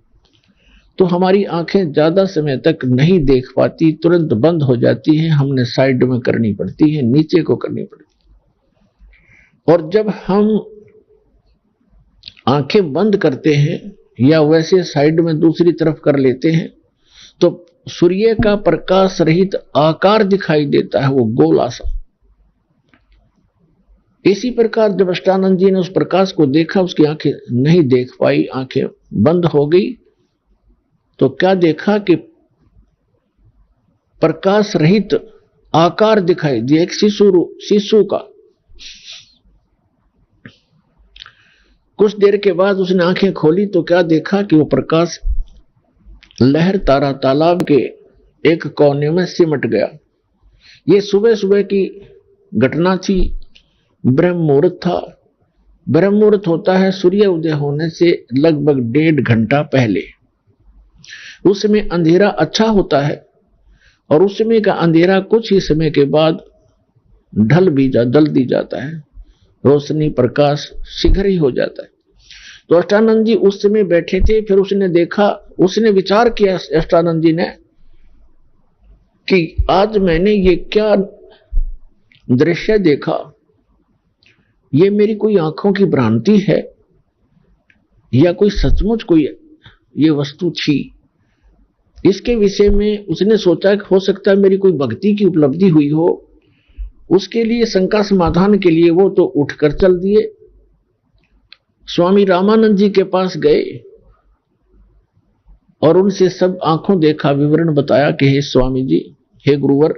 तो हमारी आंखें ज्यादा समय तक नहीं देख पाती, तुरंत बंद हो जाती है, हमने साइड में करनी पड़ती है, नीचे को करनी पड़ती है। और जब हम आंखें बंद करते हैं या वैसे साइड में दूसरी तरफ कर लेते हैं तो सूर्य का प्रकाश रहित आकार दिखाई देता है, वो गोला सा। इसी प्रकार जब अष्टानंद जी ने उस प्रकाश को देखा, उसकी आंखें नहीं देख पाई, आंखें बंद हो गई। तो क्या देखा कि प्रकाश रहित आकार दिखाई दिया, एक शिशु का। कुछ देर के बाद उसने आंखें खोली तो क्या देखा कि वो प्रकाश लहर तारा तालाब के एक कोने में सिमट गया। ये सुबह सुबह की घटना थी, ब्रह्म मुहूर्त था। ब्रह्म मुहूर्त होता है सूर्य उदय होने से लगभग 1.5 घंटा पहले। उस समय अंधेरा अच्छा होता है और उस समय का अंधेरा कुछ ही समय के बाद ढल दी जाता है, रोशनी प्रकाश शीघ्र ही हो जाता है। तो अष्टानंद जी उस समय बैठे थे। फिर उसने देखा, उसने विचार किया अष्टानंद जी ने कि आज मैंने ये क्या दृश्य देखा, ये मेरी कोई आंखों की भ्रांति है या कोई सचमुच कोई ये वस्तु थी। इसके विषय में उसने सोचा कि हो सकता है मेरी कोई भक्ति की उपलब्धि हुई हो। उसके लिए शंका समाधान के लिए वो तो उठकर चल दिए, स्वामी रामानंद जी के पास गए और उनसे सब आंखों देखा विवरण बताया कि हे स्वामी जी, हे गुरुवर,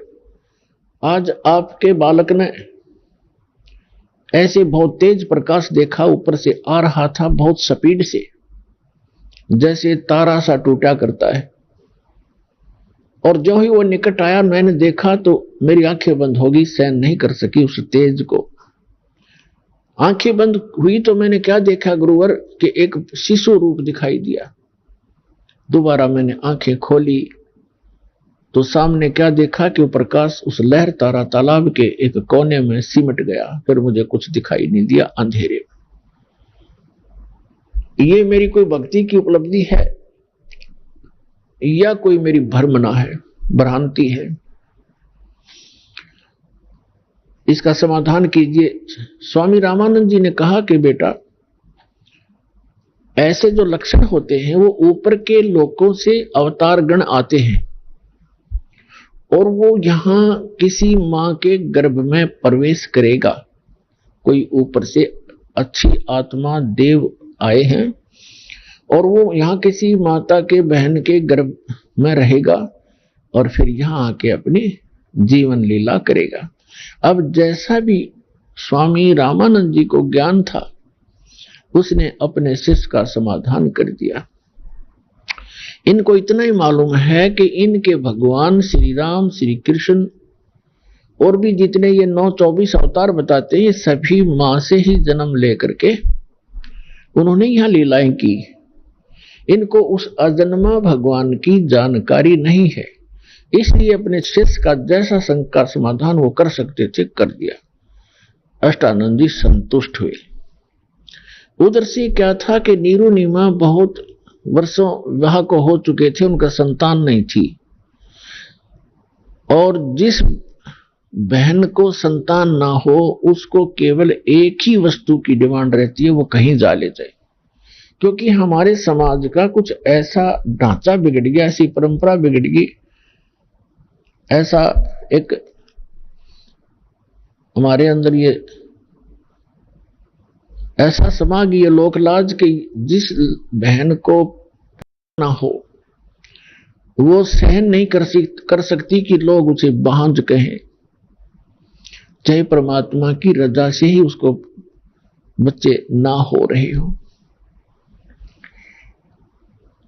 आज आपके बालक ने ऐसे बहुत तेज प्रकाश देखा, ऊपर से आ रहा था बहुत स्पीड से, जैसे तारा सा टूटा करता है। और जो ही वो निकट आया मैंने देखा तो मेरी आंखें बंद हो गई, सहन नहीं कर सकी उस तेज को। आंखें बंद हुई तो मैंने क्या देखा गुरुवर कि एक शिशु रूप दिखाई दिया। दोबारा मैंने आंखें खोली तो सामने क्या देखा कि वो प्रकाश उस लहर तारा तालाब के एक कोने में सिमट गया। फिर मुझे कुछ दिखाई नहीं दिया अंधेरे में। ये मेरी कोई भक्ति की उपलब्धि है या कोई मेरी भ्रमना है, भ्रांति है? इसका समाधान कीजिए। स्वामी रामानंद जी ने कहा कि बेटा, ऐसे जो लक्षण होते हैं वो ऊपर के लोकों से अवतार गण आते हैं और वो यहां किसी मां के गर्भ में प्रवेश करेगा। कोई ऊपर से अच्छी आत्मा देव आए हैं और वो यहां किसी माता के बहन के गर्भ में रहेगा और फिर यहां आके अपनी जीवन लीला करेगा। अब जैसा भी स्वामी रामानंद जी को ज्ञान था उसने अपने शिष्य का समाधान कर दिया। इनको इतना ही मालूम है कि इनके भगवान श्री राम, श्री कृष्ण और भी जितने ये 9-24 अवतार बताते हैं, ये सभी मां से ही जन्म लेकर के उन्होंने यहां लीलाएं की। इनको उस अजन्मा भगवान की जानकारी नहीं है, इसलिए अपने शिष्य का जैसा शंका समाधान वो कर सकते थे कर दिया। अष्टानंद जी संतुष्ट हुए। उधर से क्या था कि नीरू नीमा बहुत वर्षों विवाह को हो चुके थे, उनका संतान नहीं थी, और जिस बहन को संतान ना हो उसको केवल एक ही वस्तु की डिमांड रहती है, वो कहीं जा ले जाए। क्योंकि हमारे समाज का कुछ ऐसा ढांचा बिगड़ गया, ऐसी परंपरा बिगड़ गई, ऐसा एक हमारे अंदर ये ऐसा समा गई ये लोकलाज कि जिस बहन को ना हो वो सहन नहीं कर सकती कि लोग उसे बांझ कहें, चाहे परमात्मा की रजा से ही उसको बच्चे ना हो रहे हो।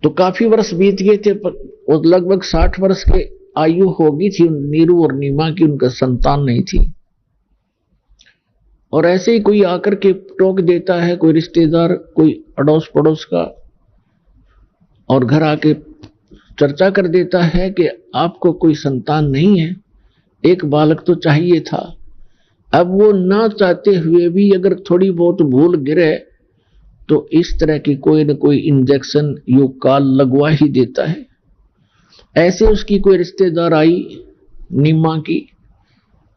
तो काफी वर्ष बीत गए थे और लगभग 60 वर्ष के आयु होगी थी नीरू और नीमा की, उनका संतान नहीं थी। और ऐसे ही कोई आकर के टोक देता है, कोई रिश्तेदार, कोई अड़ोस पड़ोस का, और घर आके चर्चा कर देता है कि आपको कोई संतान नहीं है, एक बालक तो चाहिए था। अब वो ना चाहते हुए भी अगर थोड़ी बहुत भूल गिरे तो इस तरह की कोई न कोई इंजेक्शन युग काल लगवा ही देता है। ऐसे उसकी कोई रिश्तेदार आई, नीमा की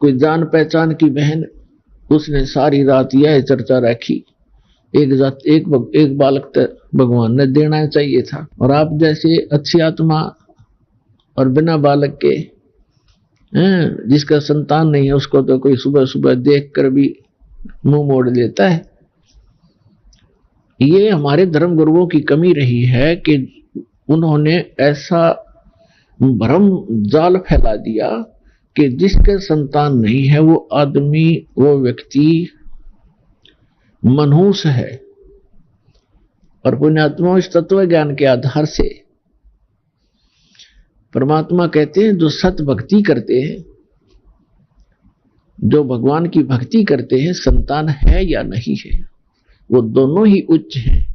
कोई जान पहचान की बहन, उसने सारी रात यह चर्चा रखी, एक बालक तो भगवान ने देना चाहिए था, और आप जैसे अच्छी आत्मा और बिना बालक के जिसका संतान नहीं है उसको तो कोई सुबह सुबह देख कर भी मुंह मोड़ लेता है। ये हमारे धर्म गुरुओं की कमी रही है कि उन्होंने ऐसा भ्रम जाल फैला दिया कि जिसके संतान नहीं है वो आदमी, वो व्यक्ति मनहूस है। और पुण्यात्मा इस तत्व ज्ञान के आधार से परमात्मा कहते हैं जो सत भक्ति करते हैं, जो भगवान की भक्ति करते हैं, संतान है या नहीं है वो दोनों ही उच्च हैं,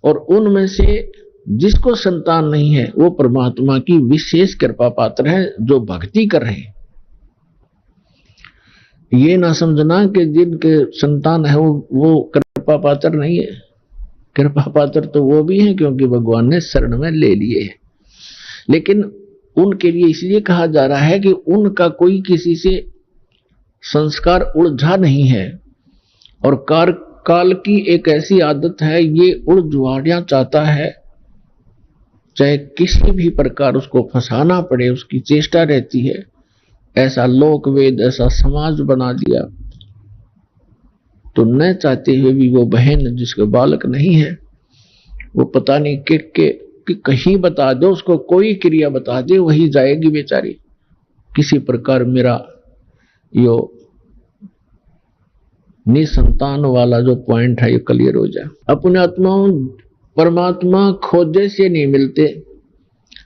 और उनमें से जिसको संतान नहीं है वो परमात्मा की विशेष कृपा पात्र है जो भक्ति कर रहे हैं। ये ना समझना कि जिनके संतान है वो कृपा पात्र नहीं है। कृपा पात्र तो वो भी है क्योंकि भगवान ने शरण में ले लिए है, लेकिन उनके लिए इसलिए कहा जा रहा है कि उनका कोई किसी से संस्कार उलझा नहीं है, और काल की एक ऐसी आदत है, ये उलझुआड़ियां चाहता है, चाहे किसी भी प्रकार उसको फंसाना पड़े उसकी चेष्टा रहती है। ऐसा लोक वेद, ऐसा समाज बना दिया, तो न चाहते हुए भी वो बहन जिसके बालक नहीं है, वो पता नहीं कि कहीं बता दो उसको, कोई क्रिया बता दे वही जाएगी बेचारी। किसी प्रकार मेरा यो निसंतान वाला जो पॉइंट है ये क्लियर हो जाए। अपने आत्माओं परमात्मा खोजे से नहीं मिलते।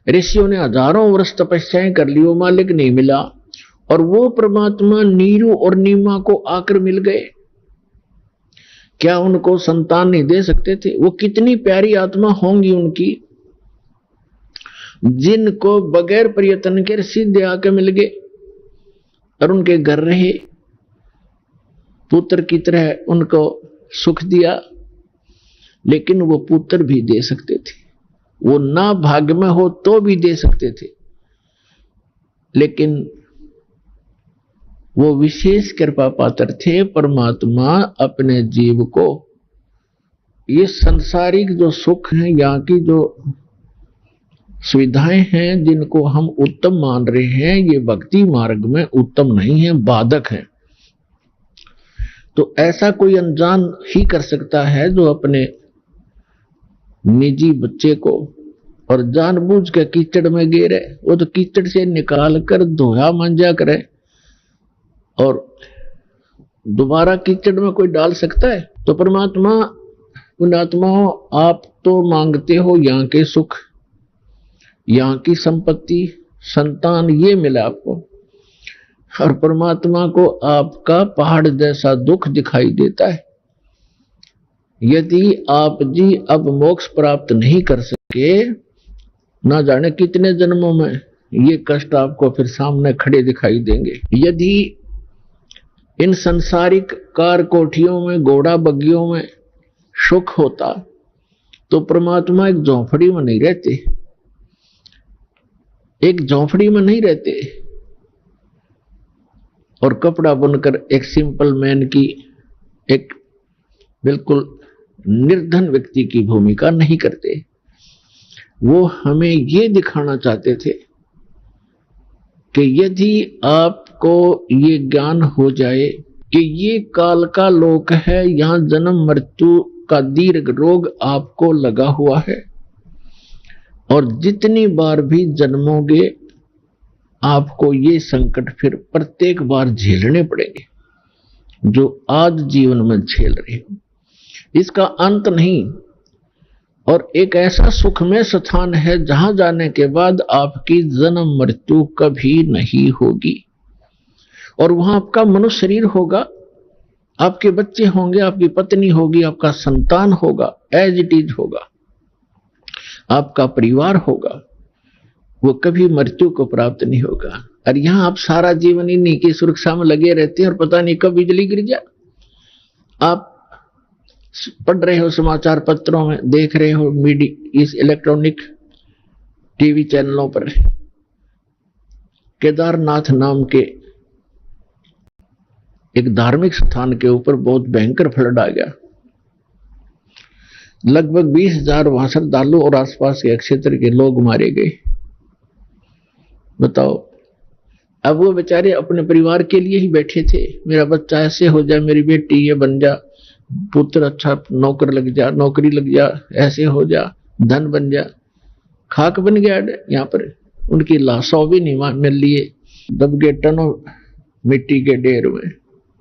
ऋषियों ने हजारों वर्ष तपस्याएं कर ली, वो मालिक नहीं मिला, और वो परमात्मा नीरू और नीमा को आकर मिल गए। क्या उनको संतान नहीं दे सकते थे? वो कितनी प्यारी आत्मा होंगी उनकी, जिनको बगैर प्रयत्न के सीधे आके मिल गए और उनके घर रहे, पुत्र की तरह उनको सुख दिया। लेकिन वो पुत्र भी दे सकते थे, वो ना भाग्य में हो तो भी दे सकते थे, लेकिन वो विशेष कृपा पात्र थे। परमात्मा अपने जीव को ये संसारिक जो सुख है, यहाँ की जो सुविधाएं हैं जिनको हम उत्तम मान रहे हैं, ये भक्ति मार्ग में उत्तम नहीं है, बाधक है। तो ऐसा कोई अनजान ही कर सकता है जो अपने निजी बच्चे को और जानबूझ के कीचड़ में गिरे, वो तो कीचड़ से निकाल कर धोया मांजा करे, और दोबारा कीचड़ में कोई डाल सकता है? तो परमात्मा उन आत्माओं, आप तो मांगते हो यहाँ के सुख, यहाँ की संपत्ति, संतान, ये मिला आपको, और परमात्मा को आपका पहाड़ जैसा दुख दिखाई देता है। यदि आप जी अब मोक्ष प्राप्त नहीं कर सके, ना जाने कितने जन्मों में ये कष्ट आपको फिर सामने खड़े दिखाई देंगे। यदि इन संसारिक कार कोठियों में, घोड़ा बग्गियों में सुख होता तो परमात्मा एक झोंपड़ी में नहीं रहते, एक झोंपड़ी में नहीं रहते और कपड़ा बुनकर एक सिंपल मैन की, एक बिल्कुल निर्धन व्यक्ति की भूमिका नहीं करते। वो हमें ये दिखाना चाहते थे कि यदि आपको ये ज्ञान हो जाए कि ये काल का लोक है, यहां जन्म मृत्यु का दीर्घ रोग आपको लगा हुआ है और जितनी बार भी जन्मोगे आपको ये संकट फिर प्रत्येक बार झेलने पड़ेंगे जो आज जीवन में झेल रहे हो। इसका अंत नहीं, और एक ऐसा सुखमय स्थान है जहां जाने के बाद आपकी जन्म मृत्यु कभी नहीं होगी और वहां आपका मनुष्य शरीर होगा, आपके बच्चे होंगे, आपकी पत्नी होगी, आपका संतान होगा, एज इट इज होगा, आपका परिवार होगा, वो कभी मृत्यु को प्राप्त नहीं होगा। और यहां आप सारा जीवन इन्हीं की सुरक्षा में लगे रहते हैं और पता नहीं कब बिजली गिर जाए। आप पढ़ रहे हो समाचार पत्रों में, देख रहे हो मीडिया, इस इलेक्ट्रॉनिक टीवी चैनलों पर केदारनाथ नाम के एक धार्मिक स्थान के ऊपर बहुत भयंकर फ्लड आ गया। लगभग 20,000 वहां श्रद्धालु और आसपास के क्षेत्र के लोग मारे गए। बताओ, अब वो बेचारे अपने परिवार के लिए ही बैठे थे, मेरा बच्चा ऐसे हो जाए, मेरी बेटी ये बन जा, पुत्र अच्छा नौकर लग जा, नौकरी लग जा, ऐसे हो जा, धन बन जा। खाक बन गया यहाँ पर, उनकी लाशों भी नहीं मिल लिए, दब गए टनों मिट्टी के ढेर में,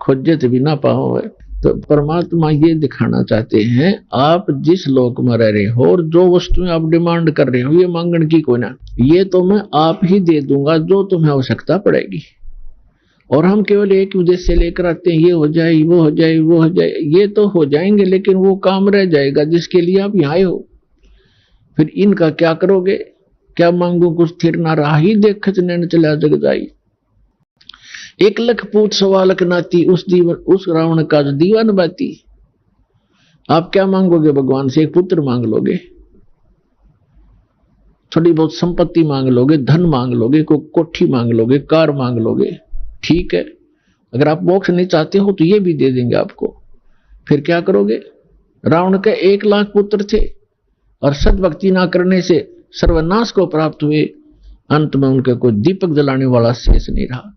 खोजत भी ना पाओ है। तो परमात्मा ये दिखाना चाहते हैं, आप जिस लोक में रह रहे हो और जो वस्तुएं आप डिमांड कर रहे हो, ये मांगने की कोई ना, ये तो मैं आप ही दे दूंगा जो तुम्हें आवश्यकता पड़ेगी। और हम केवल एक उद्देश्य लेकर आते हैं, ये हो जाए, वो हो जाए, वो हो जाए, ये तो हो जाएंगे लेकिन वो काम रह जाएगा जिसके लिए आप यहाँ आए हो। फिर इनका क्या करोगे? क्या मांगो कुछ स्थिर ना रहा ही, देख नैन चला जग जाई। 1 लाख पूत 1.25 लाख नाती, उस रावण का जो दीवान बाती। आप क्या मांगोगे भगवान से? एक पुत्र मांग लोगे, थोड़ी बहुत संपत्ति मांग लोगे, धन मांग लोगे, कोई कोठी मांग लोगे, कार मांग लोगे, ठीक है। अगर आप मोक्ष नहीं चाहते हो तो ये भी दे देंगे आपको। फिर क्या करोगे? रावण के 1 लाख पुत्र थे और सद्भक्ति ना करने से सर्वनाश को प्राप्त हुए। अंत में उनके कोई दीपक जलाने वाला शेष नहीं रहा।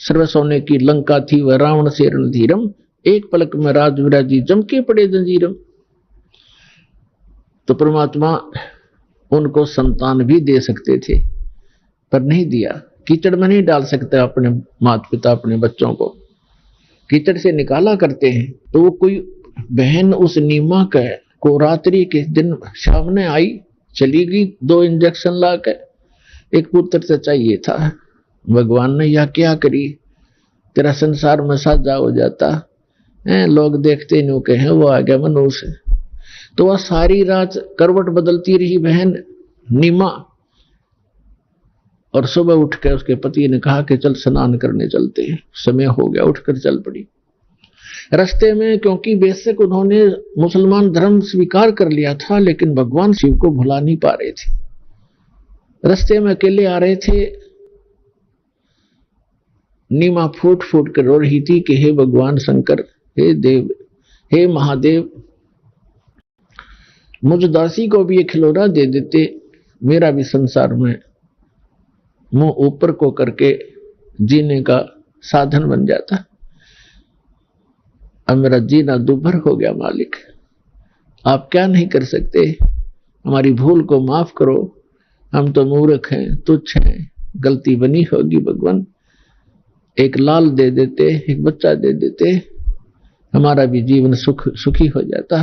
सर्व सोने की लंका थी वह रावण से रणधीरम, एक पलक में राज विराजी जमके पड़े जंजीरम। तो परमात्मा उनको संतान भी दे सकते थे पर नहीं दिया। कीचड़ में नहीं डाल सकते अपने माता पिता अपने बच्चों को, कीचड़ से निकाला करते हैं। तो वो कोई बहन उस नीमा को रात्रि के दिन सामने आई, चली गई, 2 इंजेक्शन ला के, एक पुत्र से चाहिए था। भगवान ने यह क्या करी, तेरा संसार में साझा हो जाता है, लोग देखते नहीं कहे वो आ गया मनुष्य। तो वह सारी रात करवट बदलती रही बहन नीमा, और सुबह उठ कर उसके पति ने कहा कि चल स्नान करने चलते हैं, समय हो गया, उठकर चल पड़ी। रास्ते में, क्योंकि बेशक उन्होंने मुसलमान धर्म स्वीकार कर लिया था लेकिन भगवान शिव को भुला नहीं पा रहे थे। रास्ते में अकेले आ रहे थे, नीमा फूट फूट कर रो रही थी कि हे भगवान शंकर, हे देव, हे महादेव, मुझ दासी को भी एक खिलौना दे देते, मेरा भी संसार में मुंह ऊपर को करके जीने का साधन बन जाता। अब मेरा जीना दुभर हो गया मालिक, आप क्या नहीं कर सकते? हमारी भूल को माफ करो, हम तो मूर्ख हैं, तुच्छ हैं, गलती बनी होगी भगवान। एक लाल दे देते, एक बच्चा दे देते, हमारा भी जीवन सुखी हो जाता।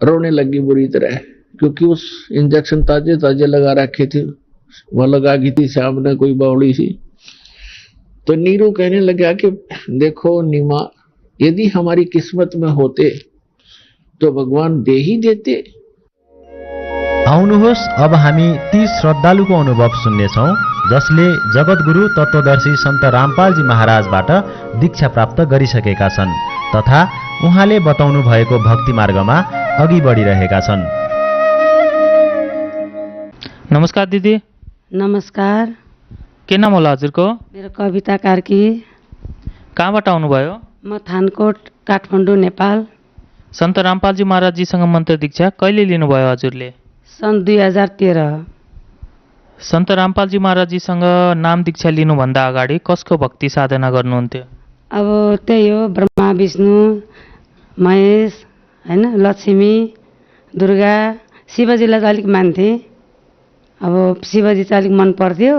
रोने लगी बुरी तरह, क्योंकि उस इंजेक्शन ताजे ताजे लगा रखे थे, वह लगा की थी सामने कोई बावड़ी सी। तो नीरू कहने लगा कि देखो नीमा, यदि हमारी किस्मत में होते तो भगवान दे ही देते। आउनुहोस् अब हामी ती श्रद्धालुको अनुभव सुन्नेछौँ जसले जगतगुरु तत्त्वदर्शी सन्त रामपालजी महाराजबाट दीक्षा प्राप्त गरिसकेका छन् तथा उहाँले बताउनु भएको भक्ति मार्गमा अघि बढिरहेका छन्। नमस्कार दिदी। नमस्कार। के नाम होला हजुरको? मेरो कविता कार्की। कहाँबाट आउनुभयो? म थानकोट, काठमाडौँ, नेपाल। सन्त रामपालजी महाराजजीसँग मन्त्र दीक्षा कहिले लिनुभयो हजुरले? सन् 2013। सन्त रामपालजी महाराजजीसँग नाम दीक्षा लिनुभन्दा अगाडि कसको भक्ति साधना गर्नुहुन्थ्यो? अब त्यही हो, ब्रह्मा विष्णु महेश होइन, लक्ष्मी दुर्गा शिवजीलाई चाहिँ अलिक मान्थेँ। अब शिवजी चाहिँ अलिक मन पर्थ्यो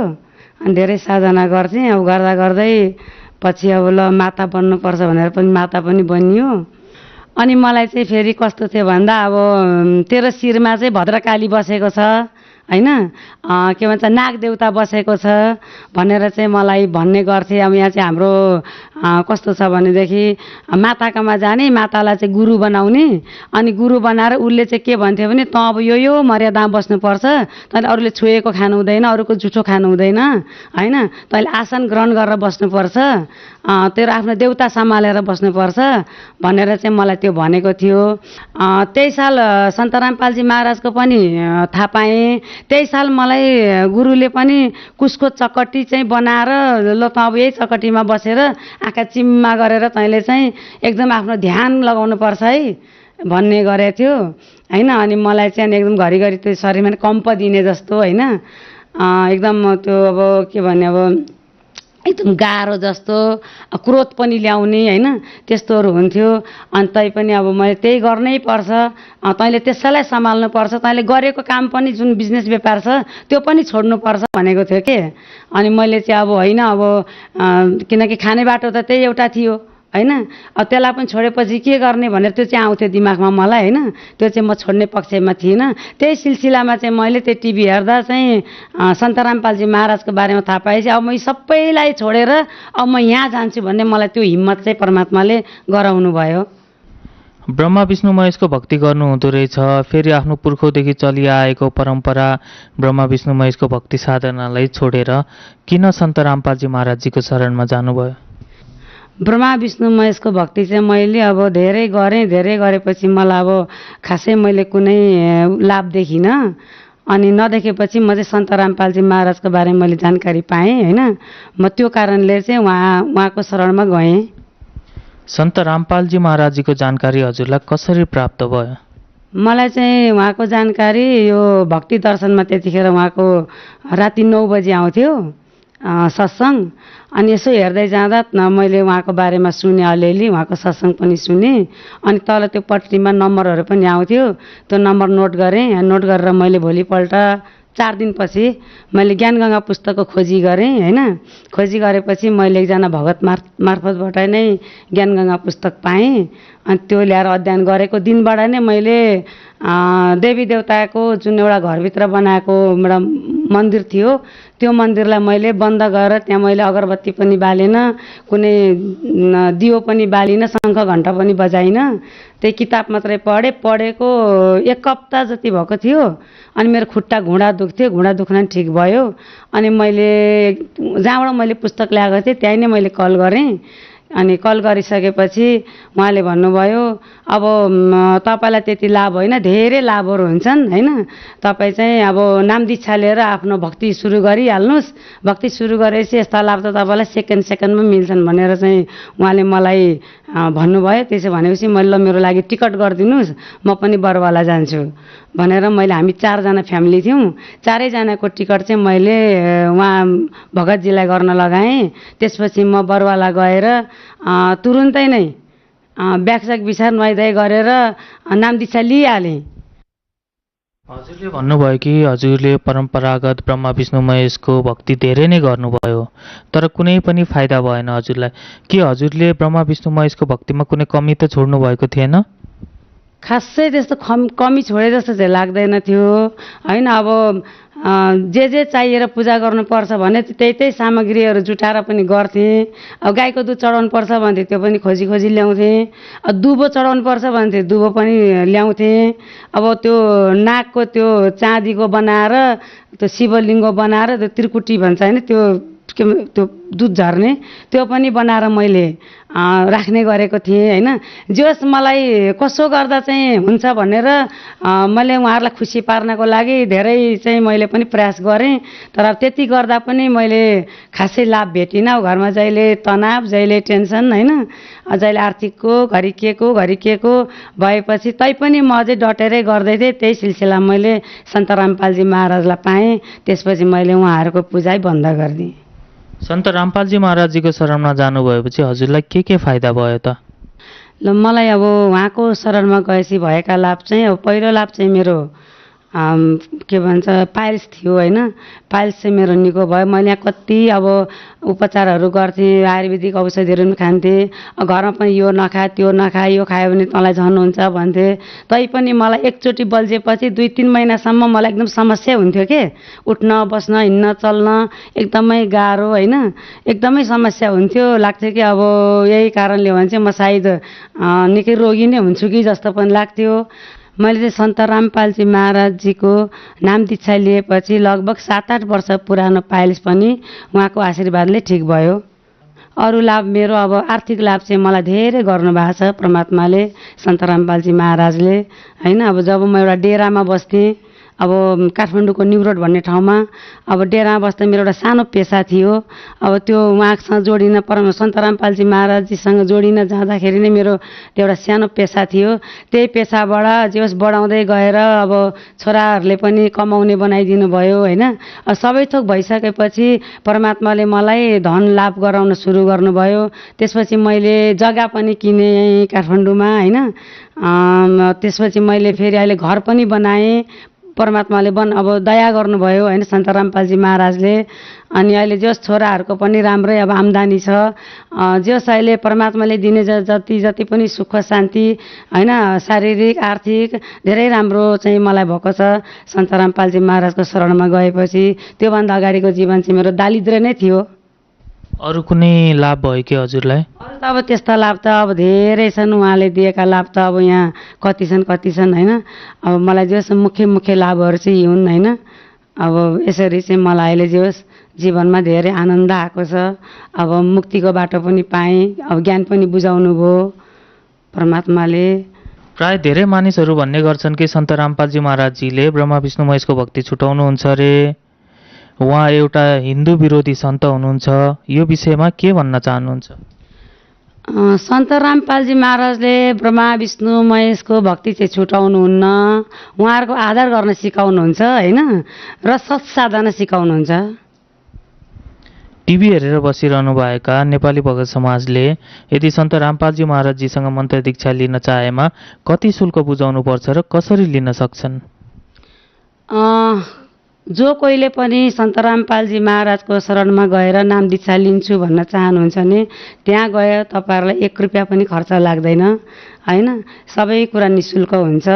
अनि धेरै साधना गर्थेँ। अब गर्दा गर्दै पछि अब ल माता बन्नुपर्छ भनेर पनि माता पनि बनियो। अनि मलाई चाहिँ फेरि कस्तो थियो भन्दा अब तेरो शिरमा चाहिँ भद्रकाली बसेको छ होइन, के भन्छ नाग देवता बसेको छ भनेर चाहिँ मलाई भन्ने गर्थे। अब यहाँ चाहिँ हाम्रो कस्तो छ भनेदेखि माताकामा जाने, मातालाई चाहिँ गुरु बनाउने, अनि गुरु बनाएर उसले चाहिँ के भन्थ्यो भने त अब यो मर्यादामा बस्नुपर्छ, तैँले अरूले छोएको खानु हुँदैन, अरूको जुठो खानु हुँदैन होइन, तैँले आसन ग्रहण गरेर बस्नुपर्छ, तेरो आफ्नो देवता सम्हालेर बस्नुपर्छ भनेर चाहिँ मलाई त्यो भनेको थियो। त्यही साल सन्त रामपालजी महाराजको पनि थाहा पाएँ। त्यही साल मलाई गुरुले पनि कुसको चकटी चाहिँ बनाएर ल त अब यही चकटीमा बसेर आँखा चिम्मा गरेर तैँले चाहिँ एकदम आफ्नो ध्यान लगाउनु पर्छ है भन्ने गरेको थियो होइन। अनि मलाई चाहिँ एकदम घरिघरि त्यो शरीरमा कम्प दिने जस्तो होइन, एकदम त्यो अब के भन्ने अब एकदम गाह्रो जस्तो, क्रोध पनि ल्याउने होइन, त्यस्तोहरू हुन्थ्यो। अनि तैपनि अब मैले त्यही गर्नै पर्छ, तैँले त्यसैलाई सम्हाल्नुपर्छ, तैँले गरेको काम पनि जुन बिजनेस व्यापार छ त्यो पनि छोड्नुपर्छ भनेको थियो के। अनि मैले चाहिँ अब होइन, अब किनकि खाने बाटो त त्यही एउटा थियो होइन, अब त्यसलाई पनि छोडेपछि के गर्ने भनेर त्यो चाहिँ आउँथ्यो दिमागमा मलाई होइन। त्यो चाहिँ म छोड्ने पक्षमा थिइनँ। त्यही सिलसिलामा चाहिँ मैले त्यो टिभी हेर्दा चाहिँ सन्त रामपालजी महाराजको बारेमा थाहा पाएपछि अब म सबैलाई छोडेर अब म यहाँ जान्छु भन्ने मलाई त्यो हिम्मत चाहिँ परमात्माले गराउनु भयो। ब्रह्मा विष्णु महेशको भक्ति गर्नुहुँदो रहेछ, फेरि आफ्नो पुर्खौँदेखि चलिआएको परम्परा ब्रह्मा विष्णु महेशको भक्ति साधनालाई छोडेर किन सन्त रामपालजी महाराजजीको शरणमा जानुभयो? ब्रह्मा विष्णु महेशको भक्ति चाहिँ मैले अब धेरै गरेपछि मलाई अब खासै मैले कुनै लाभ देखिनँ। अनि नदेखेपछि म चाहिँ सन्त रामपालजी महाराजको बारेमा मैले जानकारी पाएँ होइन। म त्यो कारणले चाहिँ उहाँको शरणमा गएँ। सन्त रामपालजी महाराजजीको जानकारी हजुरलाई कसरी प्राप्त भयो? मलाई चाहिँ उहाँको जानकारी यो भक्ति दर्शनमा त्यतिखेर उहाँको राति 9 बजी आउँथ्यो सत्सङ्ग। अनि यसो हेर्दै जाँदा मैले उहाँको बारेमा सुने, अलिअलि उहाँको सत्सङ्ग पनि सुने। अनि तल त्यो पट्टीमा नम्बरहरू पनि आउँथ्यो, त्यो नम्बर नोट गरेँ। नोट गरेर मैले भोलिपल्ट 4 दिनपछि मैले ज्ञानगङ्गा पुस्तकको खोजी गरेँ होइन। खोजी गरेपछि मैले एकजना भगत मार्फतबाट नै ज्ञानगङ्गा पुस्तक पाएँ। अनि त्यो ल्याएर अध्ययन गरेको दिनबाट नै मैले देवी देवताको जुन एउटा घरभित्र बनाएको एउटा मन्दिर थियो त्यो मन्दिरलाई मैले बन्द गरेर त्यहाँ मैले अगरबत्ती पनि बालेन, कुनै दियो पनि बालिनँ, शङ्ख घण्टा पनि बजाइनँ। त्यही किताब मात्रै पढेको 1 हप्ता जति भएको थियो। अनि मेरो खुट्टा घुँडा दुख्थ्यो, घुँडा दुख्न ठिक भयो। अनि मैले जहाँबाट मैले पुस्तक ल्याएको थिएँ त्यहीँ नै मैले कल गरेँ। अनि कल गरिसकेपछि उहाँले भन्नुभयो अब तपाईँलाई त्यति लाभ होइन, धेरै लाभहरू हुन्छन् होइन, तपाईँ चाहिँ अब नाम दीक्षा लिएर आफ्नो भक्ति सुरु गरिहाल्नुहोस्, भक्ति सुरु गरेपछि यस्ता लाभ त तपाईँलाई सेकेन्डमा मिल्छन् भनेर चाहिँ उहाँले मलाई भन्नुभयो। त्यसो भनेपछि मैले ल मेरो लागि टिकट गरिदिनुहोस्, म पनि बरवाला जान्छु भनेर मैले, हामी 4 जना फ्यामिली थियौँ, 4 जनाको टिकट चाहिँ मैले उहाँ भगतजीलाई गर्न लगाएँ। त्यसपछि म बरवाला गएर तुरुन्तै नै ब्यागस्याग विचार नुहाइधुवाइ गरेर नाम दीक्षा लिइहालेँ। हजुरले भन्नुभयो कि हजुरले परम्परागत ब्रह्मा विष्णु महेशको भक्ति धेरै नै गर्नुभयो तर कुनै पनि फाइदा भएन हजुरलाई। के हजुरले ब्रह्मा विष्णु महेशको भक्तिमा कुनै कमी त छोड्नु भएको थिएन? खासै त्यस्तो कमी छोडे जस्तो चाहिँ लाग्दैन थियो होइन। अब जे चाहिएर पूजा गर्नुपर्छ भने त्यही सामग्रीहरू जुटाएर पनि गर्थेँ। अब गाईको दुध चढाउनु पर्छ भन्थे त्यो पनि खोजी ल्याउँथेँ। अब दुबो चढाउनु पर्छ भन्थे दुबो पनि ल्याउँथेँ। अब त्यो नागको त्यो चाँदीको बनाएर त्यो शिवलिङ्ग बनाएर त्यो त्रिकुटी भन्छ होइन, त्यो दुध झर्ने त्यो पनि बनाएर मैले राख्ने गरेको थिएँ होइन। जस मलाई कसो गर्दा चाहिँ हुन्छ भनेर मैले उहाँहरूलाई खुसी पार्नको लागि धेरै चाहिँ मैले पनि प्रयास गरेँ। तर त्यति गर्दा पनि मैले खासै लाभ भेटिनँ। घरमा जहिले तनाव, जहिले टेन्सन होइन, जहिले आर्थिकको घरि के को भएपछि तैपनि म अझै डटेरै गर्दै थिएँ। त्यही सिलसिला मैले सन्त रामपालजी महाराजलाई पाएँ। त्यसपछि मैले उहाँहरूको पूजै बन्द गरिदिएँ। सन्त रामपालजी महाराजजीको शरणमा जानुभएपछि हजुरलाई के फाइदा भयो त? ल मलाई अब उहाँको शरणमा गएपछि भएका लाभ चाहिँ अब पहिलो लाभ चाहिँ मेरो के भन्छ पाइल्स थियो होइन। पाइल्स चाहिँ मेरो निको भयो। मैले यहाँ कति अब उपचारहरू गर्थेँ, आयुर्वेदिक औषधिहरू पनि खान्थेँ। घरमा पनि यो नखा त्यो नखा, यो खायो भने तँलाई झन् हुन्छ भन्थे। तैपनि मलाई एकचोटि बल्झेपछि 2-3 महिनासम्म मलाई एकदम समस्या हुन्थ्यो के, उठ्न बस्न हिँड्न चल्न एकदमै गाह्रो होइन, एकदमै समस्या हुन्थ्यो। लाग्थ्यो कि अब यही कारणले हो भने चाहिँ म सायद निकै रोगी नै हुन्छु कि जस्तो पनि लाग्थ्यो। मैले चाहिँ सन्त रामपालजी महाराजजीको नाम दीक्षा लिएपछि लगभग 7-8 वर्ष पुरानो पाइल्स पनि उहाँको आशीर्वादले ठिक भयो। अरू लाभ मेरो अब आर्थिक लाभ चाहिँ मलाई धेरै गर्नुभएको छ परमात्माले, सन्त रामपालजी महाराजले होइन। अब जब म एउटा डेरामा बस्थेँ, अब काठमाडौँको न्यु रोड भन्ने ठाउँमा अब डेरामा बस्दा मेरो एउटा सानो पेसा थियो। अब त्यो उहाँसँग जोडिन सन्त रामपालजी महाराजजीसँग जोडिन जाँदाखेरि नै मेरो एउटा सानो पेसा थियो। त्यही पेसाबाट जे होस् बढाउँदै गएर अब छोराहरूले पनि कमाउने बनाइदिनु भयो होइन। सबै थोक भइसकेपछि परमात्माले मलाई धन लाभ गराउन सुरु गर्नुभयो। त्यसपछि मैले जग्गा पनि किनेँ काठमाडौँमा होइन। त्यसपछि मैले फेरि अहिले घर पनि बनाएँ। परमात्माले अब दया गर्नुभयो होइन सन्त रामपालजी महाराजले। अनि अहिले जस छोराहरूको पनि राम्रै अब आम्दानी छ। जस अहिले परमात्माले दिने जति पनि सुख शान्ति होइन, शारीरिक आर्थिक धेरै राम्रो चाहिँ मलाई भएको छ सन्त रामपालजी महाराजको शरणमा गएपछि। त्योभन्दा अगाडिको जीवन चाहिँ मेरो दारिद्र्य नै थियो। अरू कुनै लाभ भयो कि हजुरलाई? अरू त अब त्यस्ता लाभ त अब धेरै छन्। उहाँले दिएका लाभ त अब यहाँ कति छन् होइन। अब मलाई जे होस् मुख्य लाभहरू चाहिँ यी हुन् होइन। अब यसरी चाहिँ मलाई अहिले जे होस् जीवनमा धेरै आनन्द आएको छ। अब मुक्तिको बाटो पनि पाएँ। अब ज्ञान पनि बुझाउनु भयो परमात्माले। प्राय धेरै मानिसहरू भन्ने गर्छन् कि सन्त रामपालजी महाराजजीले ब्रह्मा विष्णु महेशको भक्ति छुटाउनुहुन्छ अरे, उहाँ एउटा हिन्दू विरोधी सन्त हुनुहुन्छ। यो विषयमा के भन्न चाहनुहुन्छ? सन्त रामपालजी महाराजले ब्रह्मा विष्णु महेशको भक्ति चाहिँ छुटाउनुहुन्न। उहाँहरूको आदर गर्न सिकाउनुहुन्छ होइन र सत्साधना सिकाउनुहुन्छ। टिभी हेरेर बसिरहनु भएका नेपाली भगत समाजले यदि सन्त रामपालजी महाराजजीसँग मन्त्र दीक्षा लिन चाहेमा कति शुल्क बुझाउनु पर्छ र कसरी लिन सक्छन्? जो कोहीले पनि सन्त रामपालजी महाराजको शरणमा गएर नाम दीक्षा लिन्छु भन्न चाहनुहुन्छ भने त्यहाँ गए तपाईँहरूलाई 1 रुपियाँ पनि खर्च लाग्दैन होइन। सबै कुरा निःशुल्क हुन्छ।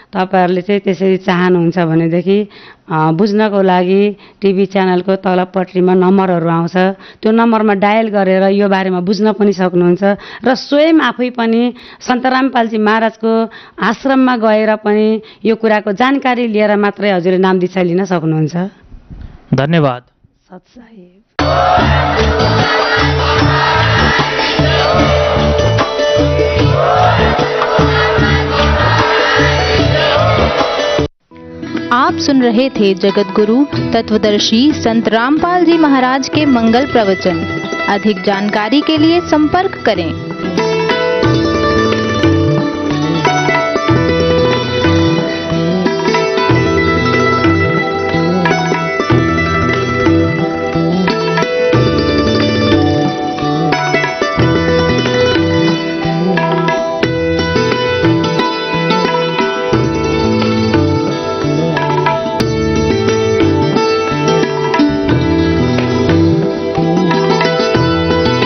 तपाईँहरूले चाहिँ त्यसरी चाहनुहुन्छ भनेदेखि बुझ्नको लागि टिभी च्यानलको तलपट्टिमा नम्बरहरू आउँछ। त्यो नम्बरमा डायल गरेर यो बारेमा बुझ्न पनि सक्नुहुन्छ र स्वयं आफै पनि सन्त रामपालजी महाराजको आश्रममा गएर पनि यो कुराको जानकारी लिएर मात्रै हजुरले नाम दीक्षा लिन सक्नुहुन्छ। धन्यवाद। सत्साहेब। आप सुन रहे थे जगत गुरु तत्वदर्शी संत रामपाल जी महाराज के मंगल प्रवचन। अधिक जानकारी के लिए संपर्क करें।